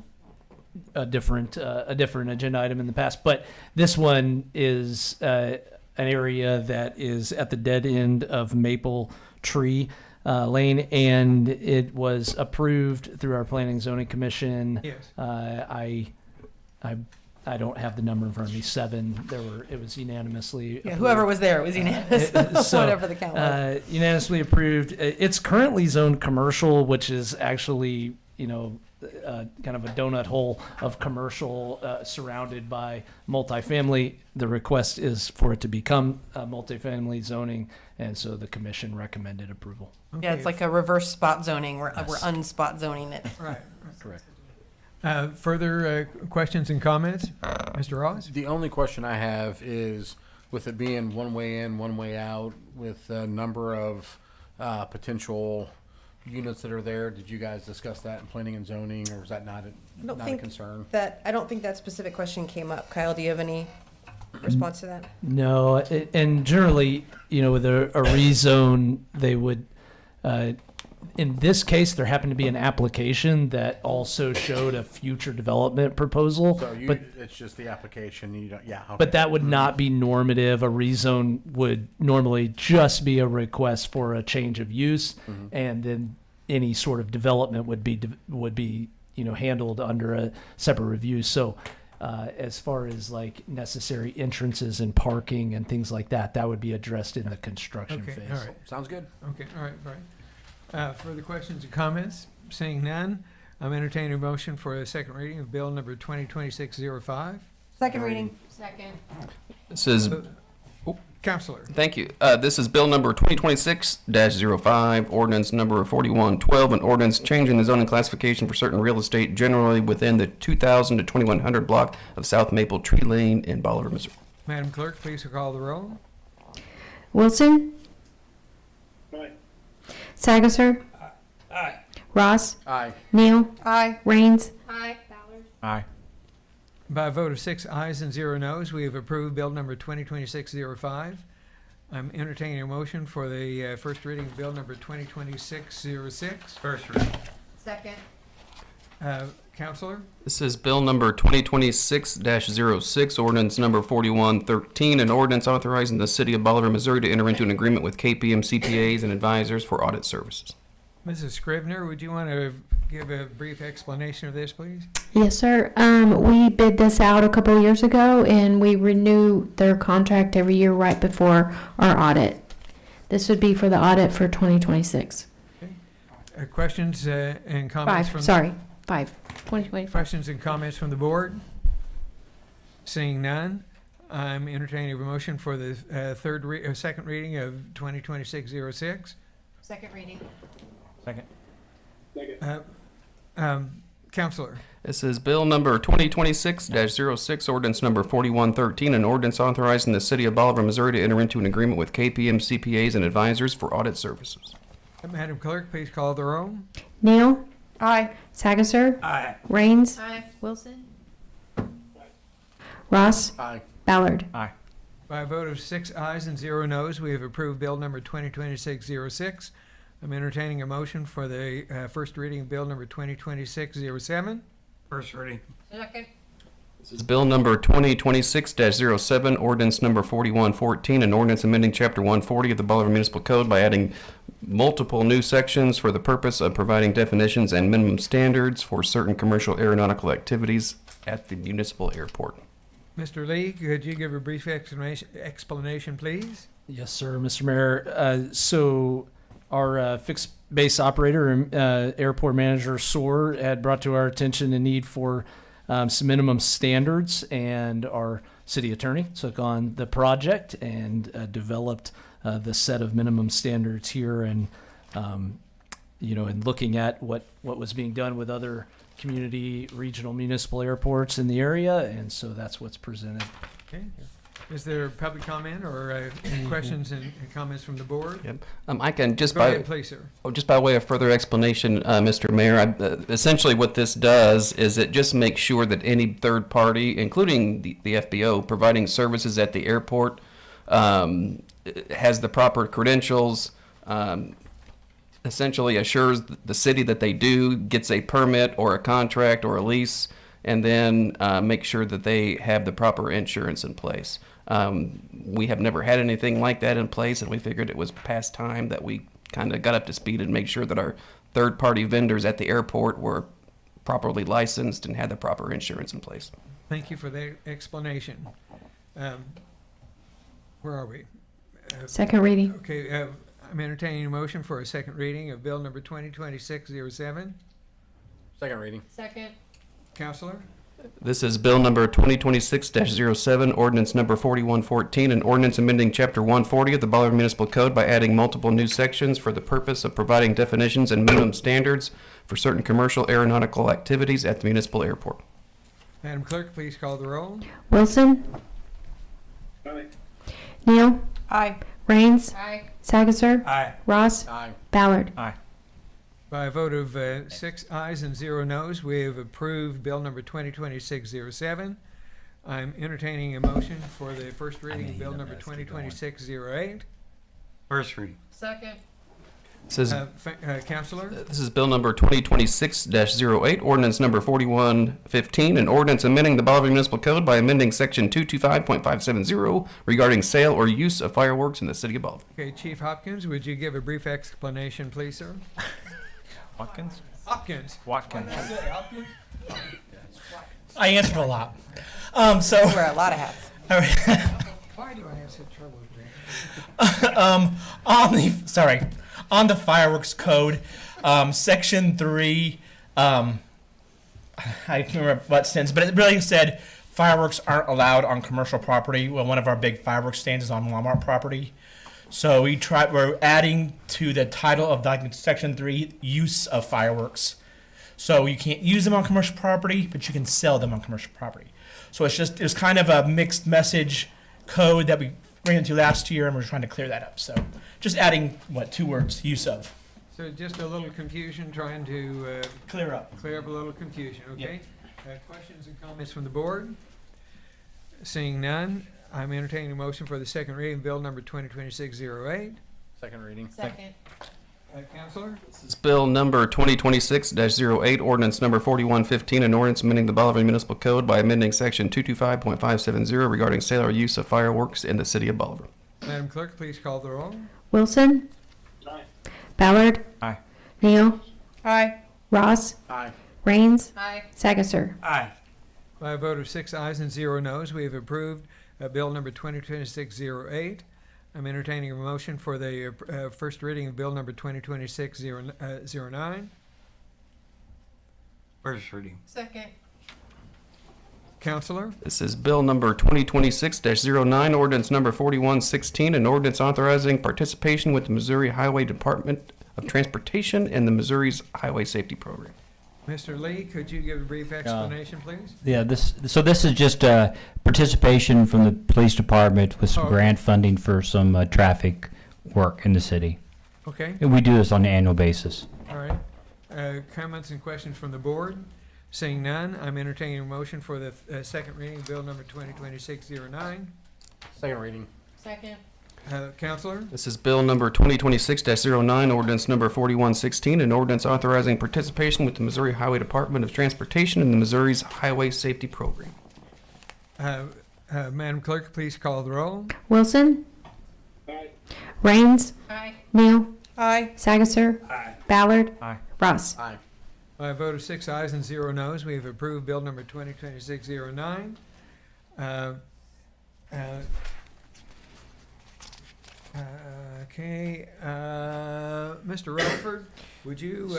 a different agenda item in the past. But this one is an area that is at the dead end of Maple Tree Lane, and it was approved through our Planning and Zoning Commission. Yes. I don't have the number in front of me. 7. It was unanimously. Yeah, approved. whoever was there, it was unanimous. So, Whatever the count was. Unanimously approved. It's currently zoned commercial, which is actually, kind of a donut hole of commercial surrounded by multifamily. The request is for it to become multifamily zoning, and so the commission recommended approval. Yeah, it's like a reverse spot zoning. We're unspot zoning it. Right. Correct. Further questions and comments? Mr. Ross? The only question I have is, with it being one way in, one way out, with a number of potential units that are there, did you guys discuss that in planning and zoning, or was that not a concern? I don't think that specific question came up. Kyle, do you have any response to that? No, and generally, with a rezone, they would. In this case, there happened to be an application that also showed a future development proposal. So but it's just the application. You don't, yeah. Okay. But that would not be normative. A rezone would normally just be a request for a change of use, and then any sort of development would be handled under a separate review. So, as far as like necessary entrances and parking and things like that, that would be addressed in the construction phase. All right. Sounds good. Okay. All right. Further questions or comments? Seeing none, I'm entertaining a motion for a second reading of Bill number 2026-05. Second reading. Second. This is Counselor. Thank you. This is Bill number 2026-05, ordinance number 4112, an ordinance changing the zoning classification for certain real estate generally within the 2000 to 2100 block of South Maple Tree Lane in Bolivar, Missouri. Madam Clerk, please call the roll. Wilson? Aye. Sagasser? Aye. Ross? Aye. Neal? Aye. Raines? Aye. Aye. By a vote of 6 ayes and 0 noes, we have approved Bill number 2026-05. I'm entertaining a motion for the first reading of Bill number 2026-06. First reading. Second. Counselor? This is Bill number 2026-06, ordinance number 4113, an ordinance authorizing the city of Bolivar, Missouri to enter into an agreement with KPM CPAs and advisors for audit services. Mrs. Scrivener, would you want to give a brief explanation of this, please? Yes, sir. We bid this out a couple of years ago, and we renew their contract every year right before our audit. This would be for the audit for 2026. Questions and comments from 2025. Questions and comments from the board? Seeing none, I'm entertaining a motion for the second reading of 2026-06. Second reading. Second. Counselor? This is Bill number 2026-06, ordinance number 4113, an ordinance authorizing the city of Bolivar, Missouri to enter into an agreement with KPM CPAs and advisors for audit services. Madam Clerk, please call the roll. Neal? Aye. Sagasser? Aye. Raines? Aye. Wilson? Ross? Aye. Ballard? Aye. By a vote of 6 ayes and 0 noes, we have approved Bill number 2026-06. I'm entertaining a motion for the first reading of Bill number 2026-07. First reading. Second. This is Bill number 2026-07, ordinance number 4114, an ordinance amending Chapter 140 of the Bolivar Municipal Code by adding multiple new sections for the purpose of providing definitions and minimum standards for certain commercial aeronautical activities at the municipal airport. Mr. Lee, could you give a brief explanation, please? Yes, sir, Mr. Mayor. So our fixed base operator, airport manager, SOAR, had brought to our attention the need for some minimum standards, and our city attorney took on the project and developed the set of minimum standards here. And, in looking at what was being done with other community regional municipal airports in the area, and so that's what's presented. Okay. Is there public comment or any questions and comments from the board? Yep. I can just Go by ahead, please, sir. just by way of further explanation, Mr. Mayor, essentially what this does is it just makes sure that any third party, including the FBO, providing services at the airport, has the proper credentials. Essentially assures the city that they do, gets a permit or a contract or a lease, and then make sure that they have the proper insurance in place. We have never had anything like that in place, and we figured it was past time that we kind of got up to speed and make sure that our third-party vendors at the airport were properly licensed and had the proper insurance in place. Thank you for the explanation. Where are we? Second reading. Okay, I'm entertaining a motion for a second reading of Bill number 2026-07. Second reading. Second. Counselor? This is Bill number 2026-07, ordinance number 4114, an ordinance amending Chapter 140 of the Bolivar Municipal Code by adding multiple new sections for the purpose of providing definitions and minimum standards for certain commercial aeronautical activities at the municipal airport. Madam Clerk, please call the roll. Wilson. Aye. Neal. Aye. Raines. Aye. Sagasser. Aye. Ross. Aye. Ballard. Aye. By a vote of 6 ayes and 0 noes, we have approved Bill number 2026-07. I'm entertaining a motion for the first reading of Bill number 2026-08. First reading. Second. This is Counselor? This is Bill number 2026-08, ordinance number 4115, an ordinance amending the Bolivar Municipal Code by amending section 225.570 regarding sale or use of fireworks in the city of Bolivar. Okay, Chief Hopkins, would you give a brief explanation, please, sir? Watkins? Hopkins. Watkins. I answered a lot. You wear a lot of hats. Why do I have such trouble with that? On the fireworks code, section 3, I can't remember what sentence, but it really said fireworks aren't allowed on commercial property. Well, one of our big fireworks stands is on Walmart property. So we're adding to the title of document section 3, use of fireworks. So you can't use them on commercial property, but you can sell them on commercial property. So it was kind of a mixed message code that we ran into last year, and we're trying to clear that up. So just adding, 2 words, use of. So just a little confusion, trying to Clear up. clear up a little confusion, okay? Questions and comments from the board? Seeing none, I'm entertaining a motion for the second reading of Bill number 2026-08. Second reading. Second. Counselor? This is Bill number 2026-08, ordinance number 4115, an ordinance amending the Bolivar Municipal Code by amending section 225.570 regarding sale or use of fireworks in the city of Bolivar. Madam Clerk, please call the roll. Wilson. Aye. Ballard. Aye. Neal. Aye. Ross. Aye. Raines. Aye. Sagasser. Aye. By a vote of 6 ayes and 0 noes, we have approved Bill number 2026-08. I'm entertaining a motion for the first reading of Bill number 2026-09. First reading. Second. Counselor? This is Bill number 2026-09, ordinance number 4116, an ordinance authorizing participation with the Missouri Highway Department of Transportation and the Missouri's Highway Safety Program. Mr. Lee, could you give a brief explanation, please? Yeah, this is just participation from the police department with some grant funding for some traffic work in the city. Okay, And we do this on an annual basis. all right. Comments and questions from the board? Seeing none, I'm entertaining a motion for the second reading of Bill number 2026-09. Second reading. Second. Counselor? This is Bill number 2026-09, ordinance number 4116, an ordinance authorizing participation with the Missouri Highway Department of Transportation and the Missouri's Highway Safety Program. Madam Clerk, please call the roll. Wilson. Aye. Raines. Aye. Neal. Aye. Sagasser. Aye. Ballard. Aye. Ross. Aye. By a vote of 6 ayes and 0 noes, we have approved Bill number 2026-09. Okay, Mr. Rutherford, would you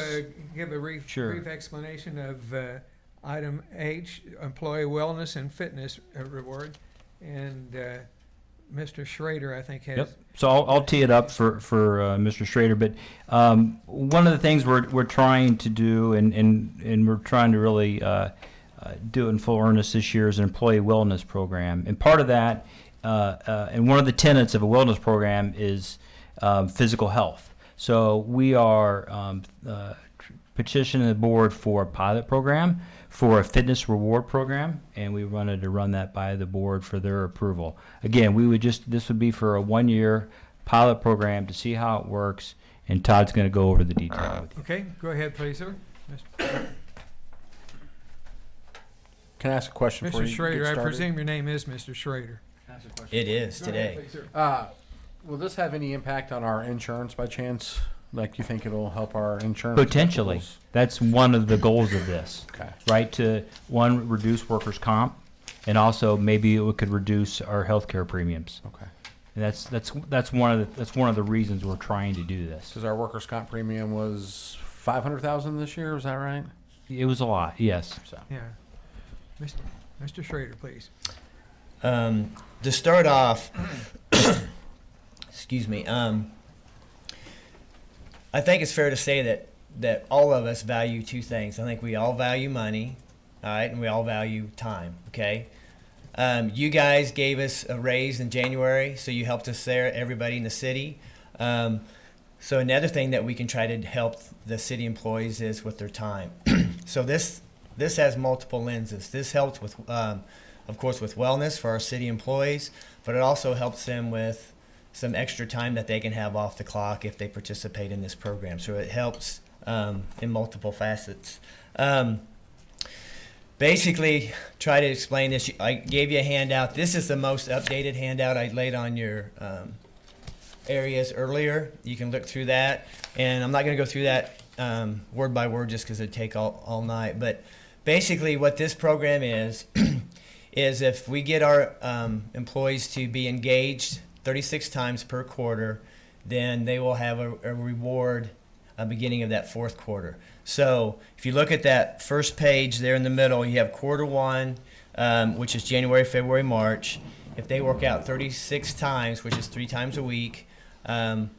give a brief explanation of item H, employee wellness and fitness reward? And Mr. Schrader, I think, has. Yep. So I'll tee it up for Mr. Schrader. But one of the things we're trying to do, and we're trying to really do it in full earnest this year, is an employee wellness program. And part of that and one of the tenets of a wellness program is physical health. So we are petitioning the board for a pilot program, for a fitness reward program, and we wanted to run that by the board for their approval. Again, this would be for a 1-year pilot program to see how it works, and Todd's going to go over the detail with you. Okay, go ahead, please, sir. Can I ask a question before Mr. you Schrader, get I started? presume your name is Mr. Schrader. It is today. Will this have any impact on our insurance by chance? Like, you think it'll help our insurance? Potentially. deductibles? That's one of the goals of this. Okay. Right, to, one, reduce workers' comp, and also maybe it could reduce our healthcare premiums. Okay. And that's one of the reasons we're trying to do this. Because our workers' comp premium was $500,000 this year, is that right? It was a lot, yes. So. Yeah. Mr. Schrader, please. To start off, excuse me, I think it's fair to say that all of us value two things. I think we all value money, all right, and we all value time, okay? You guys gave us a raise in January, so you helped us there, everybody in the city. So another thing that we can try to help the city employees is with their time. So this has multiple lenses. This helps with, of course, with wellness for our city employees, but it also helps them with some extra time that they can have off the clock if they participate in this program. So it helps in multiple facets. Basically, try to explain this. I gave you a handout. This is the most updated handout I laid on your areas earlier. You can look through that. And I'm not going to go through that word by word just because it'd take all night. But basically what this program is, is if we get our employees to be engaged 36 times per quarter, then they will have a reward beginning of that fourth quarter. So if you look at that first page there in the middle, you have quarter one, which is January, February, March. If they work out 36 times, which is 3 times a week, and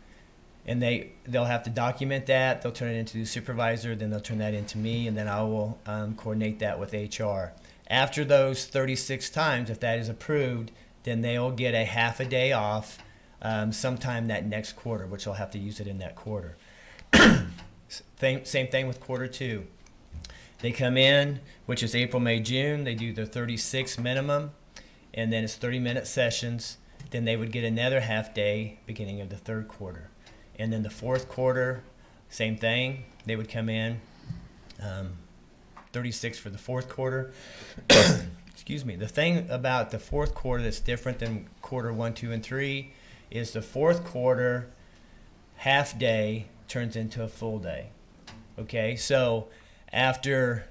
they'll have to document that, they'll turn it into the supervisor, then they'll turn that into me, and then I will coordinate that with HR. After those 36 times, if that is approved, then they'll get a half a day off sometime that next quarter, which they'll have to use it in that quarter. Same thing with quarter two. They come in, which is April, May, June. They do the 36 minimum, and then it's 30-minute sessions. Then they would get another half day beginning of the third quarter. And then the fourth quarter, same thing. They would come in, 36 for the fourth quarter. Excuse me. The thing about the fourth quarter that's different than quarter 1, 2, and 3 is the fourth quarter half day turns into a full day. Okay, so after,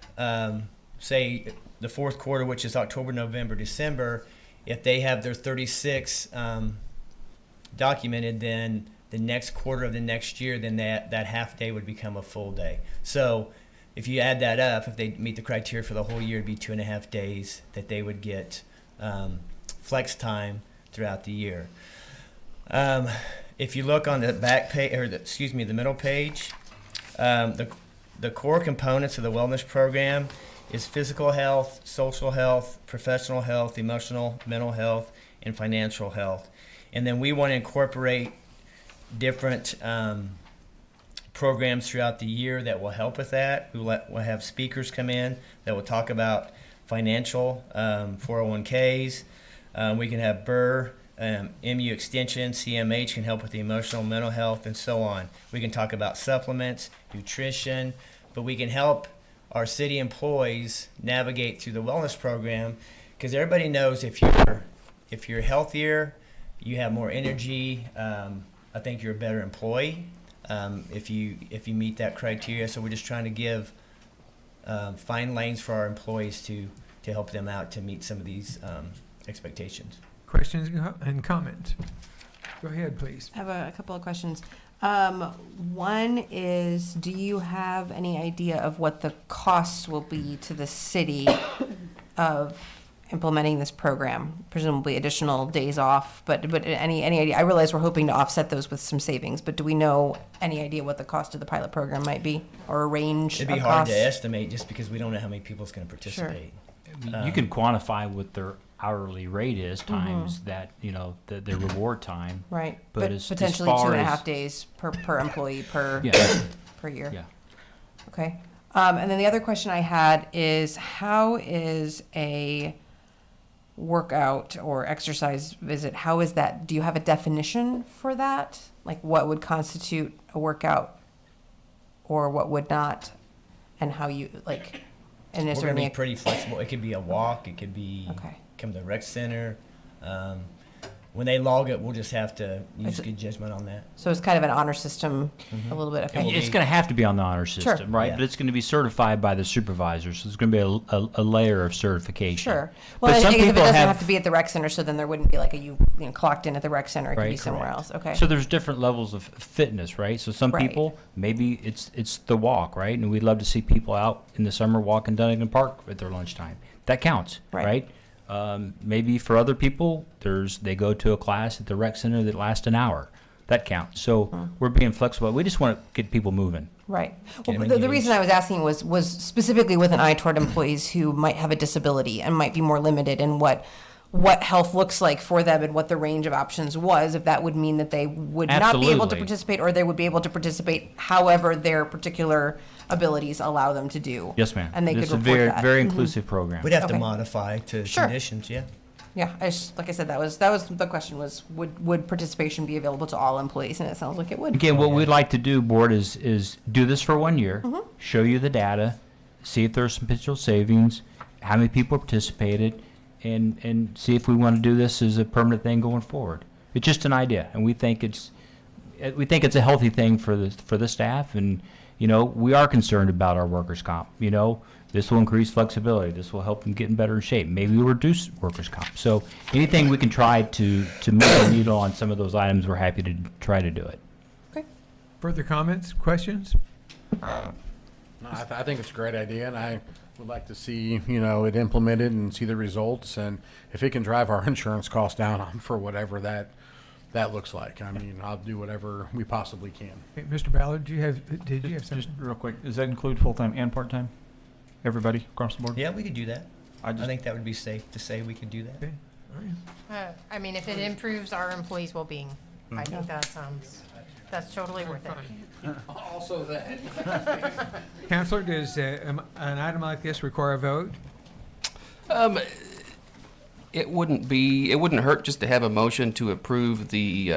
say, the fourth quarter, which is October, November, December, if they have their 36 documented, then the next quarter of the next year, then that half day would become a full day. So if you add that up, if they meet the criteria for the whole year, it'd be 2.5 days that they would get flex time throughout the year. If you look on the back page, or the middle page, the core components of the wellness program is physical health, social health, professional health, emotional, mental health, and financial health. And then we want to incorporate different programs throughout the year that will help with that. We'll have speakers come in that will talk about financial 401ks. We can have BRRRR, MU Extension, CMH can help with the emotional, mental health, and so on. We can talk about supplements, nutrition, but we can help our city employees navigate through the wellness program, because everybody knows if you're healthier, you have more energy. I think you're a better employee if you meet that criteria. So we're just trying to give fine lanes for our employees to help them out to meet some of these expectations. Questions and comments? Go ahead, please. I have a couple of questions. One is, do you have any idea of what the costs will be to the city of implementing this program? Presumably additional days off, but any idea? I realize we're hoping to offset those with some savings, but do we know any idea what the cost of the pilot program might be, or a range It'd be of hard costs? to estimate just because we don't know how many people is going to participate. You can quantify what their hourly rate is times that, you know, the reward time. Right, But but as potentially far 2.5 as- days per employee per Yeah. per year. Yeah. Okay. And then the other question I had is, how is a workout or exercise visit, how is that, do you have a definition for that? Like what would constitute a workout or what would not? And how you, like, and is We're there gonna any? be pretty flexible. It could be a walk. It could be Okay. come to the rec center. When they log it, we'll just have to use Is it- good judgment on that. So it's kind of an honor system, a little bit, okay. It's going to have to be on the honor Sure. system, right? Yeah. But it's going to be certified by the supervisor, so there's going to be a layer of certification. Sure. But Well, I some guess if it people doesn't have to be at the rec center, so then there wouldn't be like you know, clocked in at the rec center, it could be Right, somewhere correct. else, okay. So there's different levels of fitness, right? So some Right. people, maybe it's the walk, right? And we'd love to see people out in the summer walking Dunnigan Park at their lunchtime. That counts, Right. right? Maybe for other people, they go to a class at the rec center that lasts an hour. That counts. So we're being flexible. We just want to get people moving. Right. Get Well, 'em the reason I was asking was specifically with an eye toward employees who might have a disability and might be more limited in what health looks like for them and what the range of options was, if that would mean that they would not be able to Absolutely. participate, or they would be able to participate however their particular abilities allow them to do. Yes, ma'am. And they It's could a report very, that. very Mhm. inclusive program. We'd have to Okay. modify to Sure. conditions. Yeah. Yeah, like I said, that was the question was, would participation be available to all employees? And it sounds like it would. Again, what we'd like to do, board, is do this for 1 year, show you the data, see if there's some potential savings, how many people participated, and see if we want to do this as a permanent thing going forward. It's just an idea, and we think it's a healthy thing for the staff, and you know, we are concerned about our workers' comp. You know, this will increase flexibility. This will help them get in better shape. Maybe we'll reduce workers' comp. So anything we can try to move the needle on some of those items, we're happy to try to do it. Further comments, questions? No, I think it's a great idea, and I would like to see, you know, it implemented and see the results. And if it can drive our insurance costs down, I'm for whatever that looks like. I mean, I'll do whatever we possibly can. Okay, Mr. Ballard, did you have Just something? real quick, does that include full-time and part-time? Everybody across the board? Yeah, we could do that. I I just- think that would be safe to say we could do that. Okay, all right. I mean, if it improves our employees' well-being, I think that's totally worth it. Also that. Counselor, does an item like this require a vote? It wouldn't hurt just to have a motion to approve the,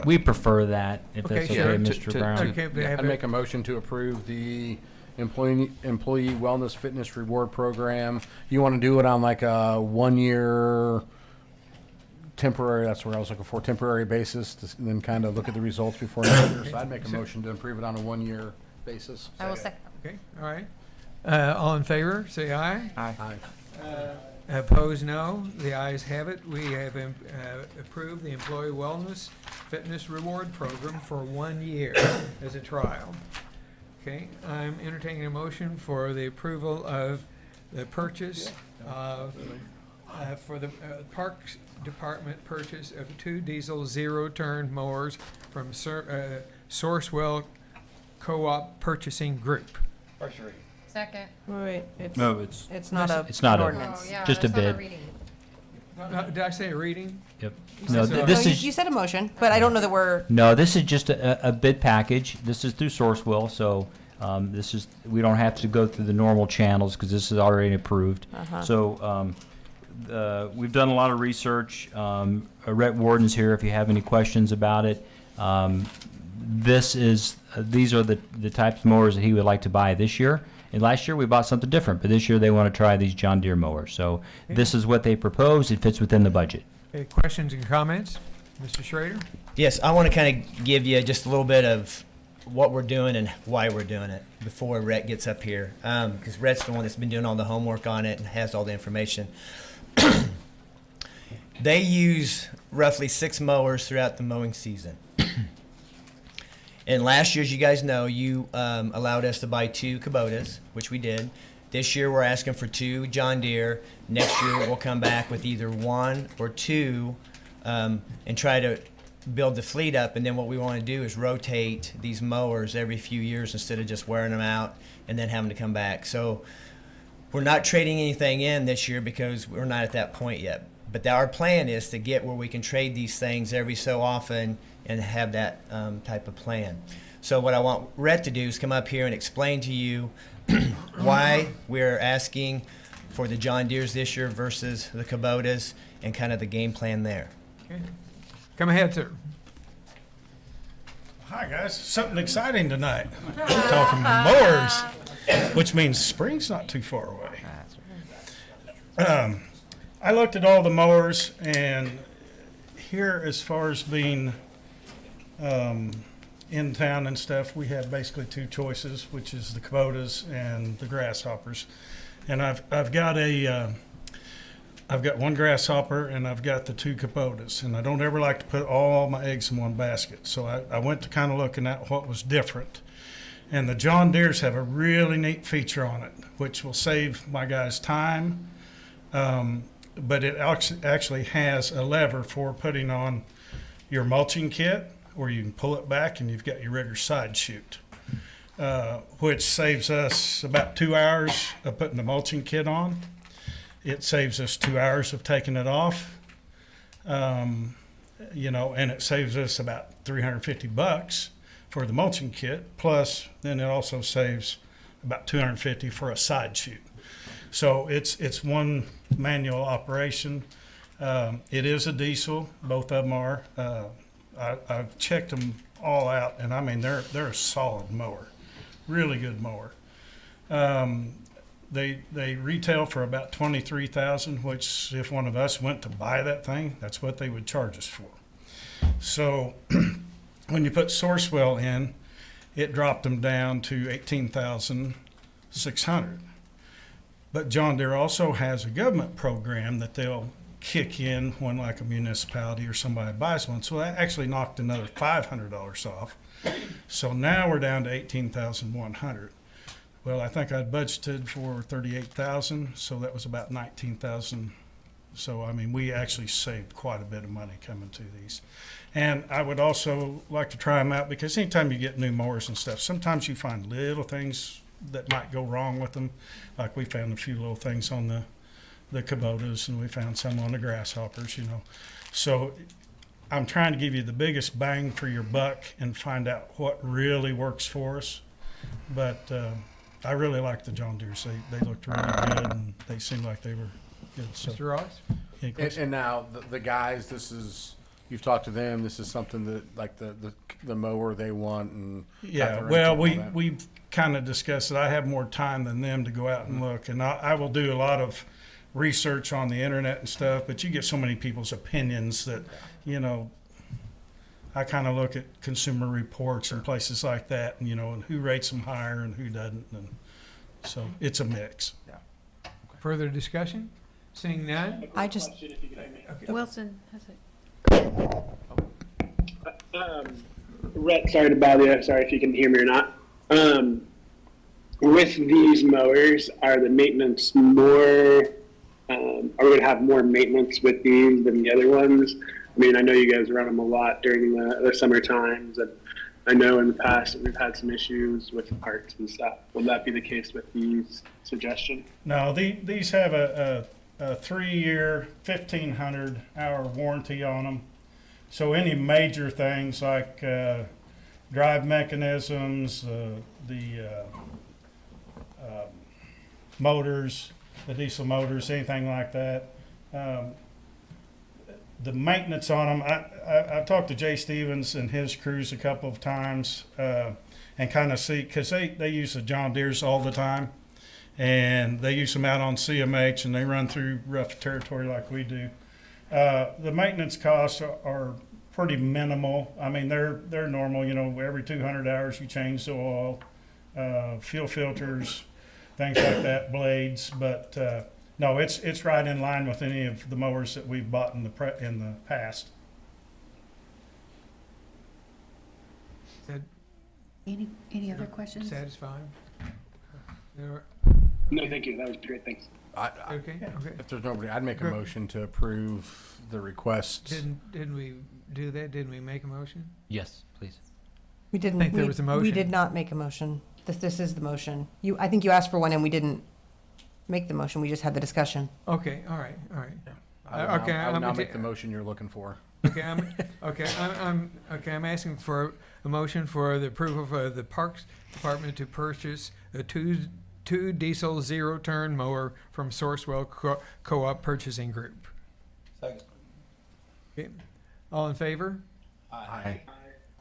We prefer that, if Okay, that's okay, sure. Mr. Brown. Okay, we have I'd make a motion to approve the employee wellness fitness reward program. You want to do it on like a 1 year temporary, that's what I was looking for, temporary basis, and then kind of look at the results before next year. So I'd make a motion to approve it on a 1 year basis. I will second. Okay, all right. All in favor, say aye. Aye. Opposed, no. The ayes have it. We have approved the Employee Wellness Fitness Reward Program for 1 year as a trial. Okay, I'm entertaining a motion for the approval of the purchase of, for the Parks Department purchase of 2 diesel zero-turn mowers from Sourcewell Co-op Purchasing Group. Second. Wait, No, it's not a it's not an a- ordinance. Oh, yeah, Just a that's not bid. reading. Did I say a reading? Yep. You No, said so. this No, is, you said a motion, but I don't know that we're, no, this is just a bid package. This is through Sourcewell, so we don't have to go through the normal channels because this is already approved. Uh-huh. So we've done a lot of research. Rhett Warden's here if you have any questions about it. These are the types of mowers that he would like to buy this year. And last year we bought something different, but this year they want to try these John Deere mowers. So this is what they propose. It fits within the budget. Okay, questions and comments? Mr. Schrader? Yes, I want to kind of give you just a little bit of what we're doing and why we're doing it before Rhett gets up here, because Rhett's the one that's been doing all the homework on it and has all the information. They use roughly 6 mowers throughout the mowing season. And last year, as you guys know, you allowed us to buy 2 Kubotas, which we did. This year, we're asking for 2 John Deere. Next year, we'll come back with either 1 or 2 and try to build the fleet up. And then what we want to do is rotate these mowers every few years instead of just wearing them out and then having to come back. So we're not trading anything in this year because we're not at that point yet. But our plan is to get where we can trade these things every so often and have that type of plan. So what I want Rhett to do is come up here and explain to you why we're asking for the John Deeres this year versus the Kubotas and kind of the game plan there. Okay. Come ahead, sir. Hi, guys. Something exciting tonight. We're talking mowers, which means spring's not too far away. I looked at all the mowers, and here, as far as being in town and stuff, we have basically two choices, which is the Kubotas and the grasshoppers. And I've got one grasshopper and I've got the two Kubotas, and I don't ever like to put all my eggs in one basket. So I went to kind of looking at what was different. And the John Deeres have a really neat feature on it, which will save my guys time. But it actually has a lever for putting on your mulching kit, or you can pull it back and you've got your rigger side chute, which saves us about 2 hours of putting the mulching kit on. It saves us 2 hours of taking it off, and it saves us about $350 for the mulching kit. Plus, then it also saves about $250 for a side chute. So it's one manual operation. It is a diesel. Both of them are. I've checked them all out, and I mean they're a solid mower, really good mower. They retail for about $23,000, which if one of us went to buy that thing, that's what they would charge us for. So when you put Sourcewell in, it dropped them down to $18,600. But John Deere also has a government program that they'll kick in when like a municipality or somebody buys one. So that actually knocked another $500 off. So now we're down to $18,100. Well, I think I'd budgeted for $38,000, so that was about $19,000. So, I mean, we actually saved quite a bit of money coming to these. And I would also like to try them out, because anytime you get new mowers and stuff, sometimes you find little things that might go wrong with them. Like we found a few little things on the Kubotas, and we found some on the grasshoppers, So I'm trying to give you the biggest bang for your buck and find out what really works for us. But I really like the John Deeres. They looked really good, and they seemed like they were good. So, Mr. Ross? And now the guys, you've talked to them. This is something that like the mower they want, and yeah. Well, we've kind of discussed it. I have more time than them to go out and look, and I will do a lot of research on the internet and stuff. But you get so many people's opinions that I kind of look at Consumer Reports and places like that, and and who rates them higher and who doesn't, and so it's a mix. Yeah. Further discussion? Seeing none? I just, Wilson has it. Rhett, sorry to bother you. Sorry if you can hear me or not. With these mowers, are the maintenance more? Are we going to have more maintenance with these than the other ones? I mean, I know you guys run them a lot during the summer times, and I know in the past that we've had some issues with parts and stuff. Will that be the case with these suggestion? No, these have a 3-year, 1,500-hour warranty on them. So any major things like drive mechanisms, the motors, the diesel motors, anything like that. The maintenance on them, I've talked to Jay Stevens and his crews a couple of times and kind of see, because they use the John Deeres all the time, and they use them out on CMH, and they run through rough territory like we do. The maintenance costs are pretty minimal. I mean, they're normal, every 200 hours you change the oil, fuel filters, things like that, blades, but no, it's right in line with any of the mowers that we've bought in the past. Any other questions? Satisfied? No, thank you. That was great. Thanks. Okay. If there's nobody, I'd make a motion to approve the request. Didn't we do that? Didn't we make a motion? Yes, please. we didn't. think there was a motion. We did not make a motion. This is the motion. I think you asked for one and we didn't make the motion. We just had the discussion. Okay, all right. I would now make the motion you're looking for. I'm asking for a motion for the approval of the Parks Department to purchase a two diesel zero-turn mower from Sourcewell Co-op Purchasing Group. Second. Okay. All in favor? Aye.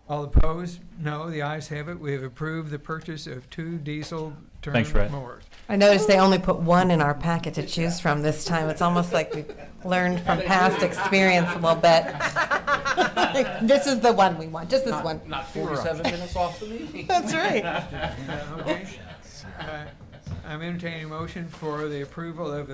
All opposed? No, the ayes have it. We have approved the purchase of two diesel turn Thanks, Fred. mowers. I noticed they only put one in our packet to choose from this time. It's almost like we've learned from past experience a little bit. This is the one we want, just this one. Not 47 minutes off the meeting. That's right. Okay. I'm entertaining a motion for the approval of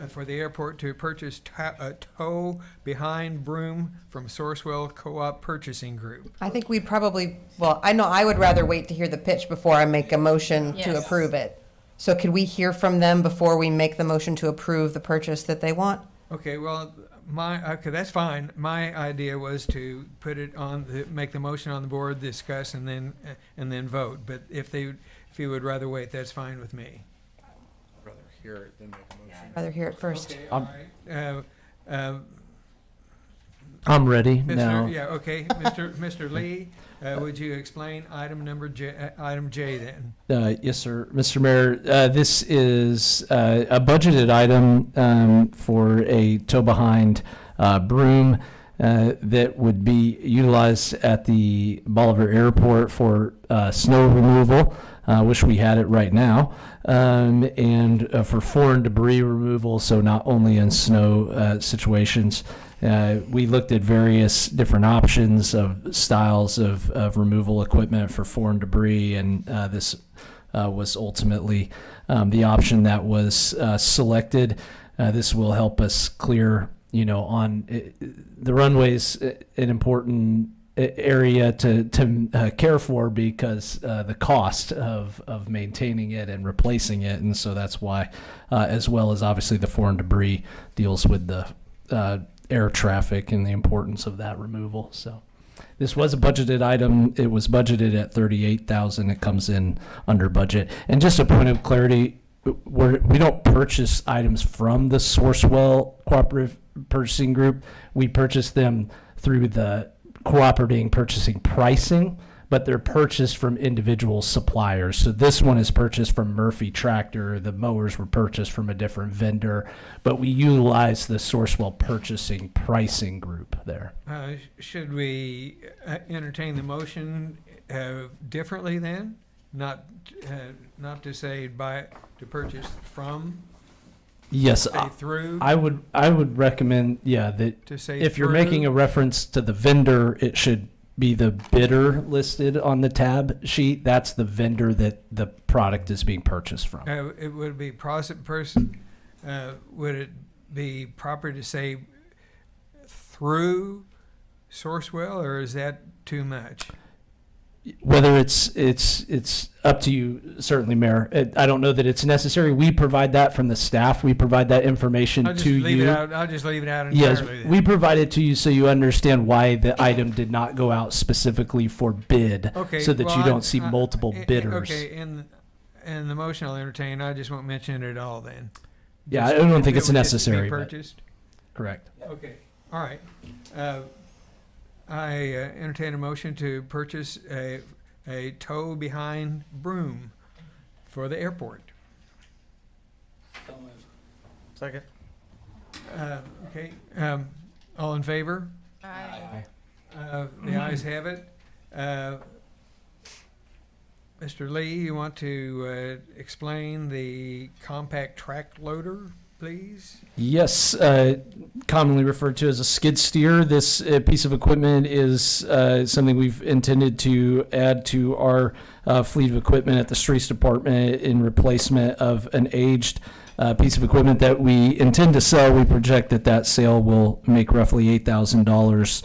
for the airport to purchase a tow behind broom from Sourcewell Co-op Purchasing Group. I think we'd probably, well, I know I would rather wait to hear the pitch before I make a motion to Yes. approve it. So could we hear from them before we make the motion to approve the purchase that they want? Okay, well, okay, that's fine. My idea was to put it on make the motion on the board, discuss, and then vote. But if you would rather wait, that's fine with me. I'd rather hear it than make a motion. Rather hear it first. Okay, all right. I'm ready Mr. now. Yeah, okay, Mr. Lee, would you explain item J then? Yes, sir. Mr. Mayor, this is a budgeted item for a tow-behind broom that would be utilized at the Bolivar Airport for snow removal. Wish we had it right now. And for foreign debris removal, so not only in snow situations. We looked at various different options of styles of removal equipment for foreign debris, and this was ultimately the option that was selected. This will help us clear, on the runways, an important area to care for because the cost of maintaining it and replacing it, and so that's why, as well as obviously the foreign debris deals with the air traffic and the importance of that removal. So this was a budgeted item. It was budgeted at $38,000. It comes in under budget. And just a point of clarity, we don't purchase items from the Sourcewell Cooperative Purchasing Group. We purchase them through the cooperating purchasing pricing, but they're purchased from individual suppliers. So this one is purchased from Murphy Tractor. The mowers were purchased from a different vendor, but we utilize the Sourcewell Purchasing Pricing Group there. Should we entertain the motion differently then? Not to say to purchase from. Yes, say through. I would recommend, that To say if you're through. making a reference to the vendor, it should be the bidder listed on the tab sheet. That's the vendor that the product is being purchased from. It would be person. Would it be proper to say through Sourcewell, or is that too much? Whether it's up to you, certainly, Mayor. I don't know that it's necessary. We provide that from the staff. We provide that information I'll just to leave you. it out. I'll just leave it out Yes, entirely. we provide it to you so you understand why the item did not go out specifically for bid, Okay, so that well, you don't see multiple bidders. Okay, in the motion I'll entertain, I just won't mention it at all then. Yeah, Just I don't if think it it's would just be necessary, but- Purchased? Correct. Okay, all right. I entertain a motion to purchase a tow behind broom for the airport. Second. Okay, all in favor? Aye. The ayes have it. Mr. Lee, you want to explain the compact track loader, please? Yes, commonly referred to as a skid steer. This piece of equipment is something we've intended to add to our fleet of equipment at the Streets Department in replacement of an aged piece of equipment that we intend to sell. We project that sale will make roughly $8,000.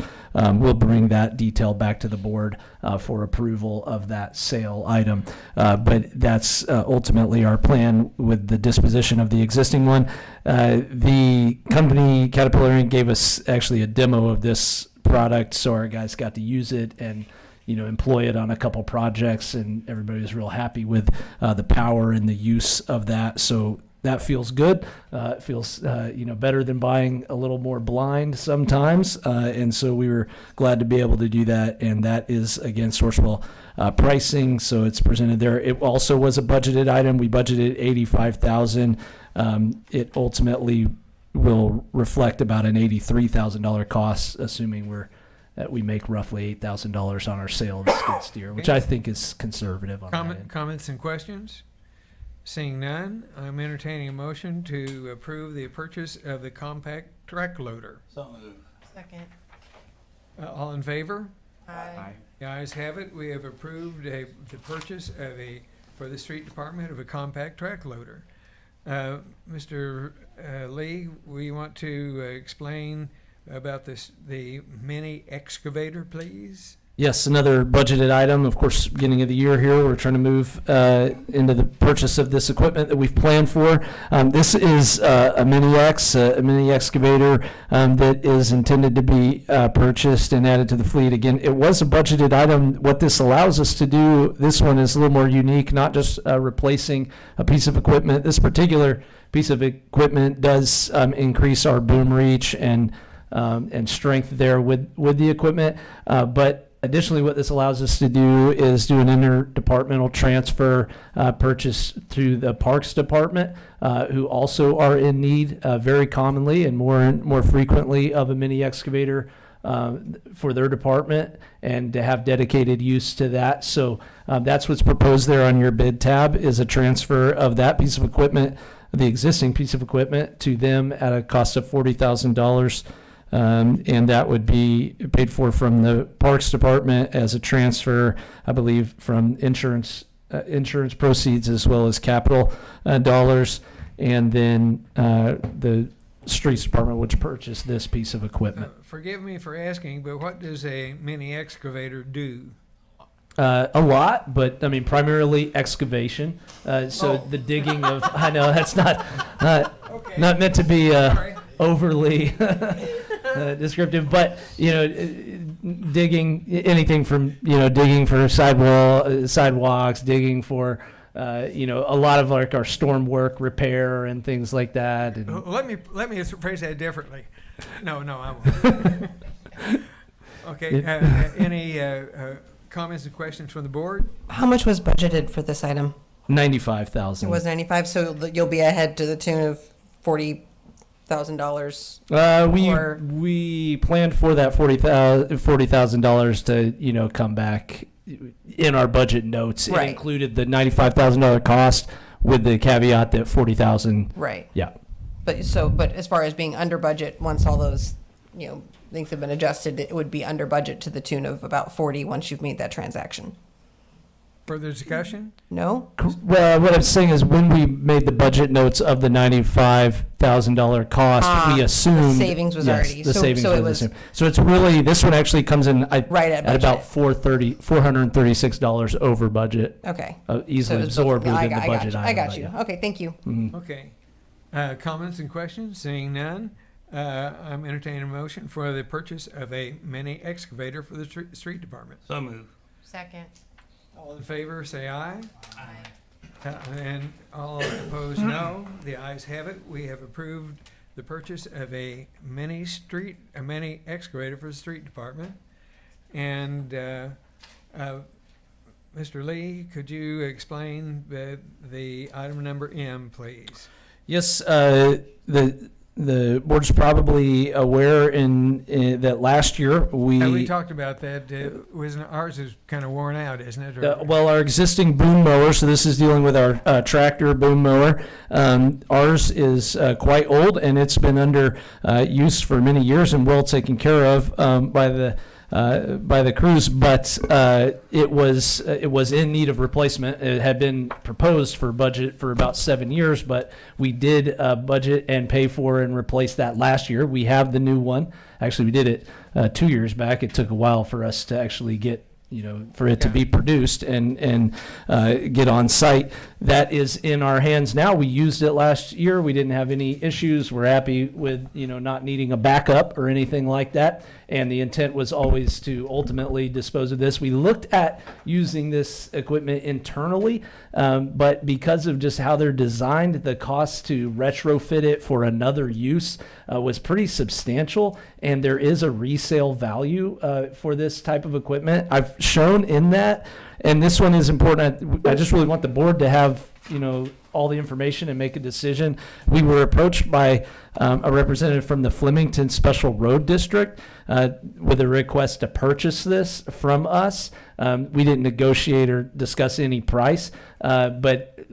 We'll bring that detail back to the board for approval of that sale item. But that's ultimately our plan with the disposition of the existing one. The company, Caterpillar Inc., gave us actually a demo of this product, so our guys got to use it and employ it on a couple projects, and everybody was real happy with the power and the use of that. So that feels good. It feels better than buying a little more blind sometimes, and so we were glad to be able to do that. And that is again Sourcewell pricing, so it's presented there. It also was a budgeted item. We budgeted $85,000. It ultimately will reflect about an $83,000 cost, assuming we make roughly $8,000 on our sale of the skid steer, which I think is conservative on that end. Comments and questions? Seeing none, I'm entertaining a motion to approve the purchase of the compact track loader. Second. All in favor? Aye. The ayes have it. We have approved the purchase for the street department of a compact track loader. Mr. Lee, we want to explain about the mini excavator, please. Yes, another budgeted item. Of course, beginning of the year here, we're trying to move into the purchase of this equipment that we've planned for. This is a mini excavator that is intended to be purchased and added to the fleet. Again, it was a budgeted item. What this allows us to do, this one is a little more unique, not just replacing a piece of equipment. This particular piece of equipment does increase our boom reach and strength there with the equipment, but additionally, what this allows us to do is do an interdepartmental transfer purchase through the Parks Department, who also are in need very commonly and more frequently of a mini excavator for their department, and to have dedicated use to that. So that's what's proposed there on your bid tab, is a transfer of that piece of equipment, the existing piece of equipment, to them at a cost of $40,000. And that would be paid for from the Parks Department as a transfer, I believe, from insurance proceeds as well as capital dollars, and then the Streets Department would purchase this piece of equipment. Forgive me for asking, but what does a mini excavator do? A lot, but I mean primarily excavation. The digging of I know that's not not meant to be overly descriptive, but digging anything from digging for sidewalks, digging for a lot of like our storm work, repair, and things like that. And let me phrase that differently. No, I won't. Okay. Any comments and questions from the board? How much was budgeted for this item? $95,000. It was 95, so you'll be ahead to the tune of $40,000. We planned for that $40,000 to come back in our budget notes. Right. It included the $95,000 cost with the caveat that $40,000. Right. Yeah. But as far as being under budget, once all those things have been adjusted, it would be under budget to the tune of about 40 once you've made that transaction. Further discussion? No? Well, what I'm saying is when we made the budget notes of the $95,000 cost, we assumed the savings was already. The savings so it was was assumed. So it's really, this one actually comes in right at about $436 over budget. Okay. Easily absorbed within the budget item. I got you. Okay, thank you. Mm-hmm. Okay. Comments and questions? Seeing none, I'm entertaining a motion for the purchase of a mini excavator for the street department. So move. Second. All in favor, say aye. Aye. And all opposed, no. The ayes have it. We have approved the purchase of a mini excavator for the street department. And Mr. Lee, could you explain the item number M, please? Yes, the board's probably aware in that last year we talked about that. Ours is kind of worn out, isn't it? Well, our existing boom mower, so this is dealing with our tractor boom mower. Ours is quite old, and it's been under use for many years and well taken care of by the crews, but it was in need of replacement. It had been proposed for budget for about 7 years, but we did budget and pay for and replace that last year. We have the new one. Actually, we did it 2 years back. It took a while for us to actually get for it to be produced and get on site. That is in our hands now. We used it last year. We didn't have any issues. We're happy with, not needing a backup or anything like that. And the intent was always to ultimately dispose of this. We looked at using this equipment internally, but because of just how they're designed, the cost to retrofit it for another use was pretty substantial. And there is a resale value for this type of equipment. I've shown in that, and this one is important. I just really want the board to have, all the information and make a decision. We were approached by a representative from the Flemington Special Road District with a request to purchase this from us. We didn't negotiate or discuss any price, but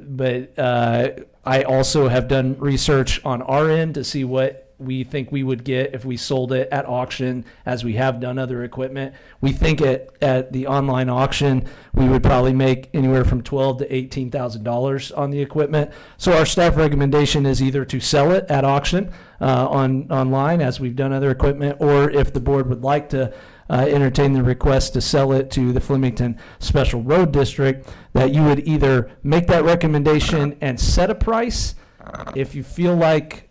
I also have done research on our end to see what we think we would get if we sold it at auction, as we have done other equipment. We think at the online auction, we would probably make anywhere from $12,000 to $18,000 on the equipment. So our staff recommendation is either to sell it at auction online, as we've done other equipment, or if the board would like to entertain the request to sell it to the Flemington Special Road District, that you would either make that recommendation and set a price. If you feel like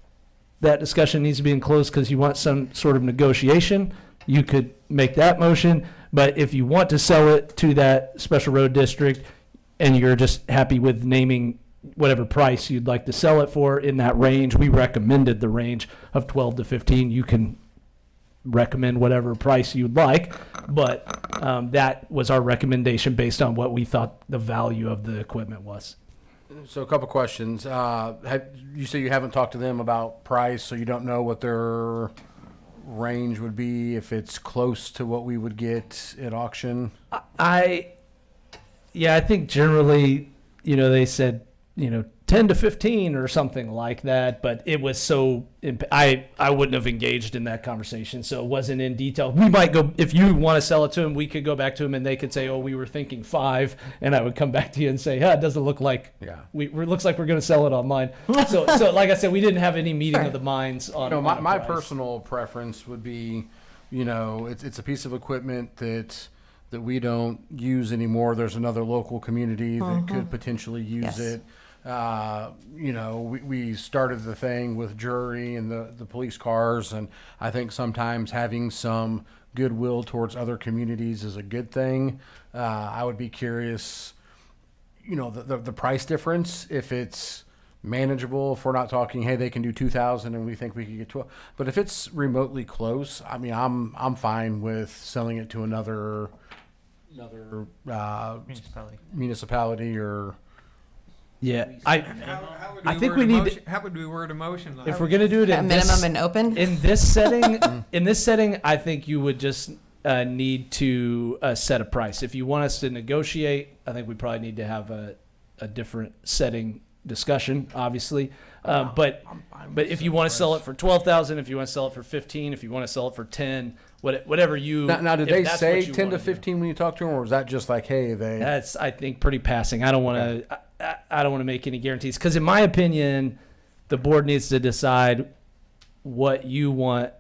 that discussion needs to be enclosed because you want some sort of negotiation, you could make that motion. But if you want to sell it to that special road district and you're just happy with naming whatever price you'd like to sell it for in that range, we recommended the range of 12 to 15. You can recommend whatever price you'd like, but that was our recommendation based on what we thought the value of the equipment was. So a couple questions. You say you haven't talked to them about price, so you don't know what their range would be if it's close to what we would get at auction? I think generally, they said, 10 to 15 or something like that, but it was so, I wouldn't have engaged in that conversation, so it wasn't in detail. We might go, if you want to sell it to them, we could go back to them and they could say, oh, we were thinking 5, and I would come back to you and say, it doesn't look like, it looks like we're going to sell it online. So like I said, we didn't have any meeting of the minds on my price. personal preference would be, it's a piece of equipment that we don't use anymore. There's another local community that could potentially use it. We started the thing with jury and the police cars, and I think sometimes having some goodwill towards other communities is a good thing. I would be curious, the price difference, if it's manageable, if we're not talking, hey, they can do 2,000 and we think we could get 12. But if it's remotely close, I mean, I'm fine with selling it to another municipality or. Yeah, I think we need. How would we word a motion? Like If we're gonna do it in minimum this, and open in this setting, I think you would just need to set a price. If you want us to negotiate, I think we probably need to have a different setting discussion, obviously. But if you want to sell it for 12,000, if you want to sell it for 15, if you want to sell it for 10, whatever you. Now did they say 10 to 15 when you talked to them, or was that just like, hey, they? That's, I think, pretty passing. I don't want to. I don't want to make any guarantees because, in my opinion, the board needs to decide what you want,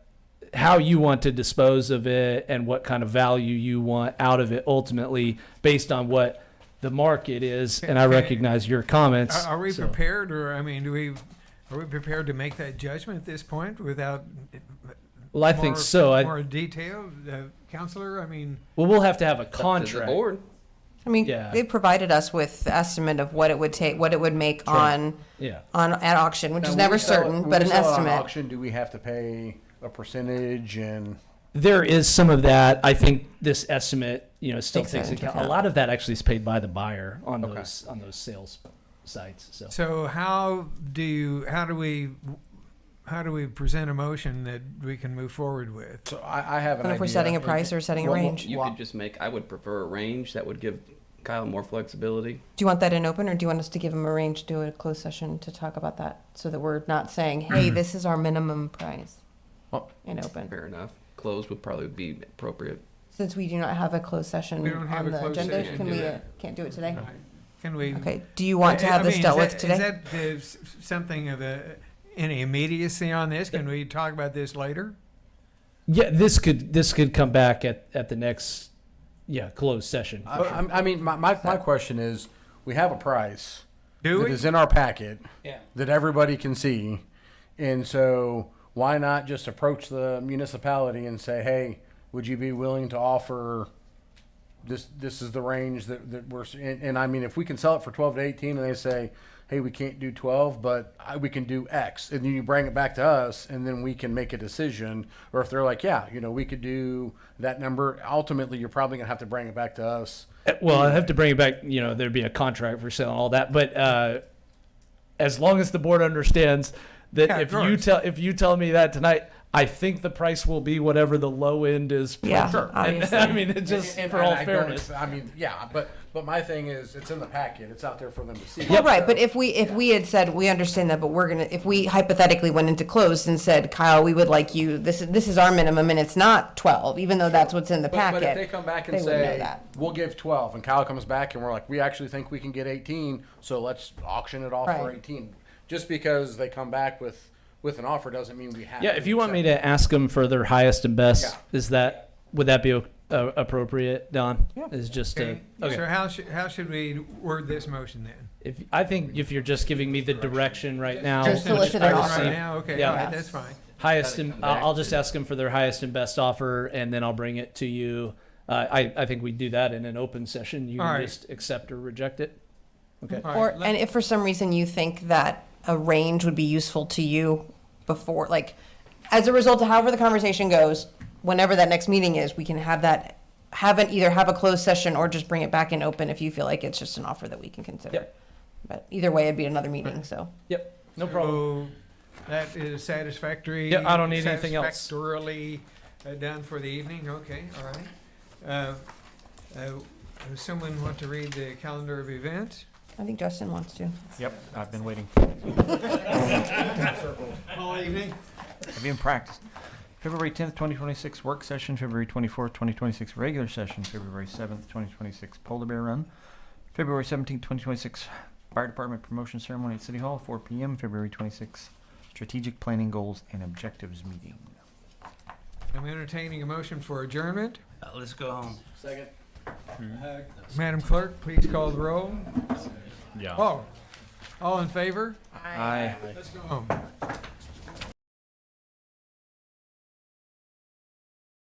how you want to dispose of it, and what kind of value you want out of it ultimately, based on what the market is. And I recognize your comments. Are we prepared, or are we prepared to make that judgment at this point without? Well, I think so. More detailed, counselor. Well, we'll have to have a contract. To the board. They provided us with the estimate of what it would take, what it would make at auction, which is never certain, but an estimate. At auction, do we have to pay a percentage? And there is some of that. I think this estimate, still takes into account. A lot of that actually is paid by the buyer on those sales sites. So how do we present a motion that we can move forward with? So I have an idea. If we're setting a price or setting a range. You could just I would prefer a range that would give Kyle more flexibility. Do you want that in open, or do you want us to give him a range, do a closed session to talk about that, so that we're not saying, hey, this is our minimum price in open? Fair enough. Closed would probably be appropriate. Since we do not have a closed session on the agenda, can we can't do it today? Can we? Okay. Do you want to have this dealt with today? Is that something of any immediacy on this? Can we talk about this later? Yeah, this could come back at the next closed session. I mean, my question is, we have a price Do that we? is in our packet Yeah. that everybody can see, and so why not just approach the municipality and say, hey, would you be willing to offer this? This is the range that we're, and I mean, if we can sell it for 12 to 18, and they say, hey, we can't do 12, but we can do X, and then you bring it back to us, and then we can make a decision. Or if they're like, yeah, we could do that number. Ultimately, you're probably gonna have to bring it back to us. Well, I have to bring it back. There'd be a contract for sale and all that, but as long as the board understands that Yeah, if you tell me that tonight, I think the price will be whatever the low end is. Yeah, Sure. And, I mean, it just And for all I don't fairness. I mean, yeah, but my thing is, it's in the packet. It's out there for them to see. Well, right, but if we had said, we understand that, but if we hypothetically went into closed and said, Kyle, we would like you, this is our minimum, and it's not 12, even though that's what's in the packet. But if they come back and they would know say, that. we'll give 12, and Kyle comes back and we're like, we actually think we can get 18, so let's auction it off for Right. 18. Just because they come back with an offer doesn't mean we have Yeah, to if you want me accept to ask them for their highest and best, Yeah. would that be appropriate, Don? Yeah. Is just Okay. okay. So how should we word this motion then? I think if you're just giving me the direction right now, Just solicit I an would offer. say Right now, okay, Yeah. all right, that's fine. highest and I'll just ask them for their highest and best offer, and then I'll bring it to you. I think we do that in an open session. You All can right. just accept or reject it. Okay. All Or, right, let- and if for some reason you think that a range would be useful to you before, like, as a result of however the conversation goes, whenever that next meeting is, we can either have a closed session or just bring it back in open if you feel like it's just an offer that we can consider. Yep. But either way, it'd be another meeting, so. Yep. No problem. So that is satisfactory. Yeah, I don't need anything else. Satisfactorily done for the evening. Okay, all right. Does someone want to read the calendar of events? I think Justin wants to. Yep, I've been waiting. All evening. I've been practiced. February 10th, 2026 work session, February 24th, 2026 regular session, February 7th, 2026 Polar Bear Run, February 17th, 2026 Fire Department Promotion Ceremony at City Hall, 4 p.m., February 26th Strategic Planning Goals and Objectives Meeting. I'm entertaining a motion for adjournment. Let's go home. Second. Madam Clerk, please call the roll. Yeah. Oh, all in favor? Aye. Let's go home.